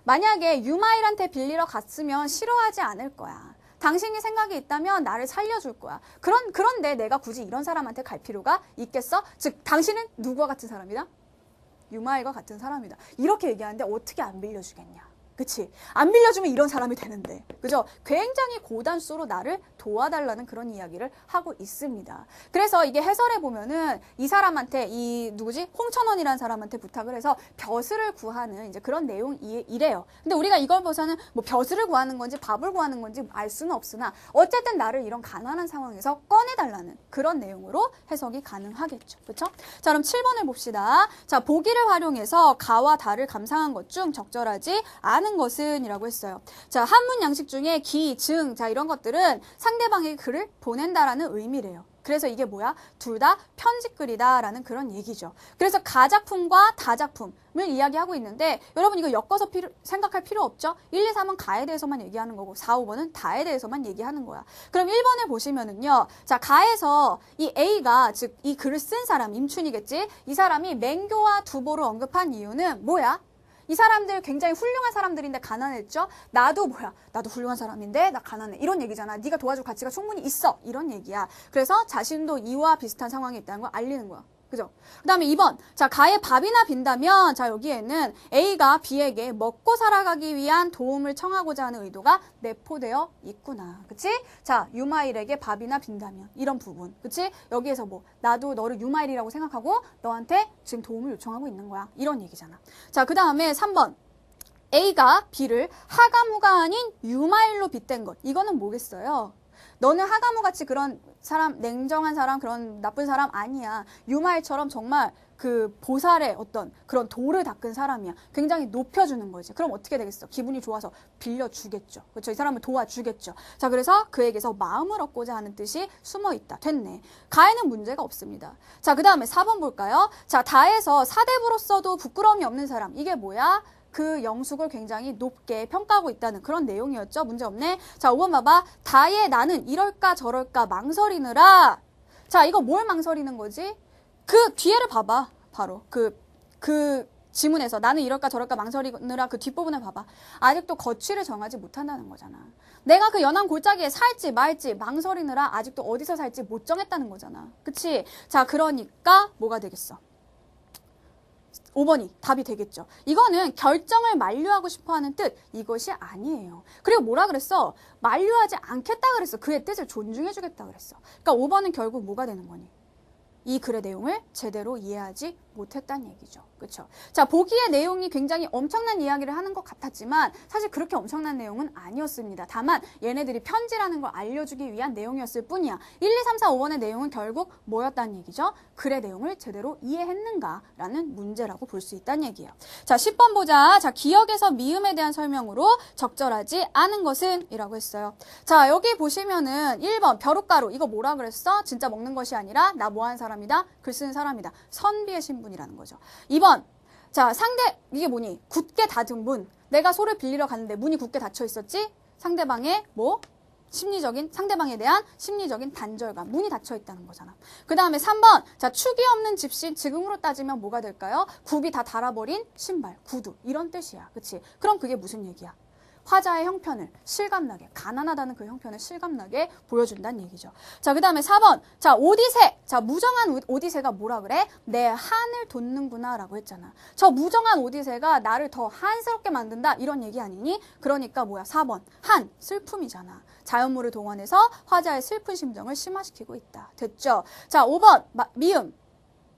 만약에 유마일한테 빌리러 갔으면 싫어하지 않을 거야. 당신이 생각이 있다면 나를 살려줄 거야. 그런데 내가 굳이 이런 사람한테 갈 필요가 있겠어? 즉, 당신은 누구와 같은 사람이다? 유마일과 같은 사람이다. 이렇게 얘기하는데 어떻게 안 빌려주겠냐? 그치? 안 빌려주면 이런 사람이 되는데. 그죠? 굉장히 고단수로 나를 도와달라는 그런 이야기를 하고 있습니다. 그래서 이게 해설해 보면은 이 사람한테 홍천원이라는 사람한테 부탁을 해서 벼슬을 구하는 이제 그런 내용이래요. 근데 우리가 이걸 봐서는 뭐 벼슬을 구하는 건지 밥을 구하는 건지 알 수는 없으나 어쨌든 나를 이런 가난한 상황에서 꺼내달라는 그런 내용으로 해석이 가능하겠죠. 그렇죠? 자, 그럼 7번을 봅시다. 자, 보기를 활용해서 가와 다를 감상한 것 중 적절하지 않은 것은 이라고 했어요. 자, 한문 양식 중에 기, 증, 자, 이런 것들은 상대방에게 글을 보낸다라는 의미래요. 그래서 이게 뭐야? 둘 다 편집글이다라는 그런 얘기죠. 그래서 가작품과 다작품을 이야기하고 있는데 여러분 이거 엮어서 생각할 필요 없죠? 1, 2, 3은 가에 대해서만 얘기하는 거고 4, 5번은 다에 대해서만 얘기하는 거야. 그럼 1번을 보시면은요. 자, 가에서 이 A가 즉 이 글을 쓴 사람, 임춘이겠지? 이 사람이 맹교와 두보를 언급한 이유는 뭐야? 이 사람들 굉장히 훌륭한 사람들인데 가난했죠? 나도 훌륭한 사람인데 나 가난해. 이런 얘기잖아. 네가 도와줄 가치가 충분히 있어. 이런 얘기야. 그래서 자신도 이와 비슷한 상황에 있다는 걸 알리는 거야. 그죠? 그 다음에 2번. 자, 가에 밥이나 빈다면, 자, 여기에는 A가 B에게 먹고 살아가기 위한 도움을 청하고자 하는 의도가 내포되어 있구나. 그치? 자, 유마일에게 밥이나 빈다면. 이런 부분. 그치? 여기에서 나도 너를 유마일이라고 생각하고 너한테 지금 도움을 요청하고 있는 거야. 이런 얘기잖아. 자, 그 다음에 3번. A가 B를 하가무가 아닌 유마일로 빗댄 것. 이거는 뭐겠어요? 너는 하가무 같이 그런 사람, 냉정한 사람, 그런 나쁜 사람 아니야. 유마일처럼 정말 그 보살의 어떤 그런 도를 닦은 사람이야. 굉장히 높여주는 거지. 그럼 어떻게 되겠어? 기분이 좋아서 빌려주겠죠. 그렇죠? 이 사람을 도와주겠죠. 자, 그래서 그에게서 마음을 얻고자 하는 뜻이 숨어 있다. 됐네. 가에는 문제가 없습니다. 자, 그 다음에 4번 볼까요? 자, 다에서 사대부로서도 부끄러움이 없는 사람. 이게 뭐야? 그 영숙을 굉장히 높게 평가하고 있다는 그런 내용이었죠. 문제 없네. 자, 5번 봐봐. 다의 나는 이럴까 저럴까 망설이느라. 자, 이거 뭘 망설이는 거지? 그 뒤에를 봐봐. 바로 그 지문에서 나는 이럴까 저럴까 망설이느라 그 뒷부분을 봐봐. 아직도 거취를 정하지 못한다는 거잖아. 내가 그 연안 골짜기에 살지 말지 망설이느라 아직도 어디서 살지 못 정했다는 거잖아. 그치? 자, 그러니까 뭐가 되겠어? 5번이 답이 되겠죠. 이거는 결정을 만류하고 싶어하는 뜻, 이것이 아니에요. 그리고 뭐라 그랬어? 만류하지 않겠다 그랬어. 그의 뜻을 존중해주겠다 그랬어. 그러니까 5번은 결국 뭐가 되는 거니? 이 글의 내용을 제대로 이해하지 못했다는 얘기죠. 그렇죠? 자, 보기의 내용이 굉장히 엄청난 이야기를 하는 것 같았지만 사실 그렇게 엄청난 내용은 아니었습니다. 다만 얘네들이 편지라는 걸 알려주기 위한 내용이었을 뿐이야. 1, 2, 3, 4, 5번의 내용은 결국 뭐였다는 얘기죠? 글의 내용을 제대로 이해했는가라는 문제라고 볼 수 있다는 얘기예요. 자, 10번 보자. 자, 기억에서 미음에 대한 설명으로 적절하지 않은 것은? 이라고 했어요. 자, 여기 보시면은 1번 벼룩가루. 이거 뭐라 그랬어? 진짜 먹는 것이 아니라 나 뭐 하는 사람이다? 글 쓰는 사람이다. 선비의 신분이라는 거죠. 2번. 자, 이게 뭐니? 굳게 닫은 문. 내가 소를 빌리러 갔는데 문이 굳게 닫혀 있었지? 상대방의 심리적인 상대방에 대한 심리적인 단절감, 문이 닫혀 있다는 거잖아. 그 다음에 3번, 자 축이 없는 집신, 지금으로 따지면 뭐가 될까요? 굽이 다 닳아버린 신발, 구두 이런 뜻이야. 그치? 그럼 그게 무슨 얘기야? 화자의 형편을 실감나게, 가난하다는 그 형편을 실감나게 보여준다는 얘기죠. 자, 그 다음에 4번. 자, 오디세. 자, 무정한 오디세가 뭐라 그래? 내 한을 돋는구나 라고 했잖아. 저 무정한 오디세가 나를 더 한스럽게 만든다 이런 얘기 아니니? 그러니까 뭐야? 4번. 한, 슬픔이잖아. 자연물을 동원해서 화자의 슬픈 심정을 심화시키고 있다. 됐죠? 자, 5번. 미음.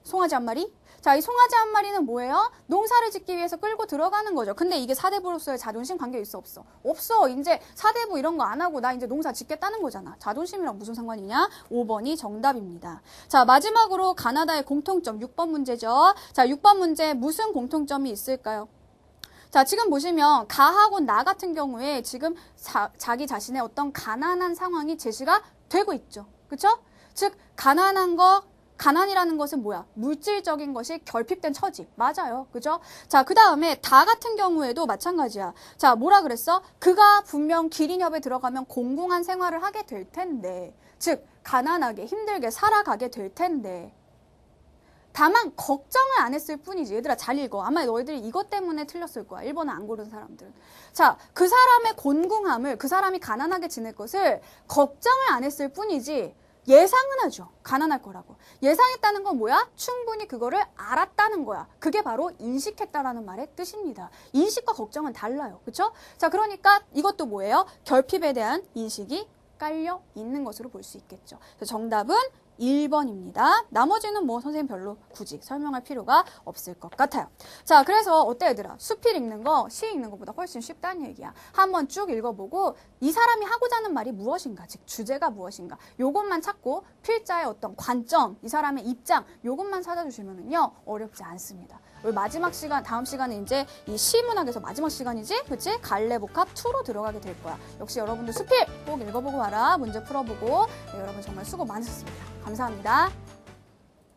송아지 한 마리? 자, 이 송아지 한 마리는 뭐예요? 농사를 짓기 위해서 끌고 들어가는 거죠. 근데 이게 사대부로서의 자존심 관계 있어, 없어? 없어. 이제 사대부 이런 거 안 하고 나 이제 농사 짓겠다는 거잖아. 자존심이랑 무슨 상관이냐? 5번이 정답입니다. 자, 마지막으로 가나다의 공통점 6번 문제죠. 자, 6번 문제 무슨 공통점이 있을까요? 자, 지금 보시면 가하고 나 같은 경우에 지금 자기 자신의 어떤 가난한 상황이 제시가 되고 있죠. 그쵸? 즉, 가난이라는 것은 뭐야? 물질적인 것이 결핍된 처지. 맞아요. 그죠? 자, 그 다음에 다 같은 경우에도 마찬가지야. 자, 뭐라 그랬어? 그가 분명 기린협에 들어가면 공공한 생활을 하게 될 텐데. 즉, 가난하게 힘들게 살아가게 될 텐데. 다만 걱정을 안 했을 뿐이지. 얘들아 잘 읽어. 아마 너희들이 이것 때문에 틀렸을 거야. 1번은 안 고른 사람들은. 자, 그 사람의 곤궁함을, 그 사람이 가난하게 지낼 것을 걱정을 안 했을 뿐이지 예상은 하죠. 가난할 거라고. 예상했다는 건 뭐야? 충분히 그거를 알았다는 거야. 그게 바로 인식했다라는 말의 뜻입니다. 인식과 걱정은 달라요. 그렇죠? 자, 그러니까 이것도 뭐예요? 결핍에 대한 인식이 깔려 있는 것으로 볼 수 있겠죠. 그래서 정답은 1번입니다. 나머지는 뭐 선생님 별로 굳이 설명할 필요가 없을 것 같아요. 자, 그래서 어때 얘들아? 수필 읽는 거, 시 읽는 것보다 훨씬 쉽다는 얘기야. 한번 쭉 읽어보고 이 사람이 하고자 하는 말이 무엇인가, 즉 주제가 무엇인가 요것만 찾고 필자의 어떤 관점, 이 사람의 입장 요것만 찾아주시면은요 어렵지 않습니다. 우리 마지막 시간, 다음 시간은 이제 이 시문학에서 마지막 시간이지? 그치? 갈래복합 2로 들어가게 될 거야. 역시 여러분들 수필 꼭 읽어보고 와라. 문제 풀어보고. 네, 여러분 정말 수고 많으셨습니다. 감사합니다.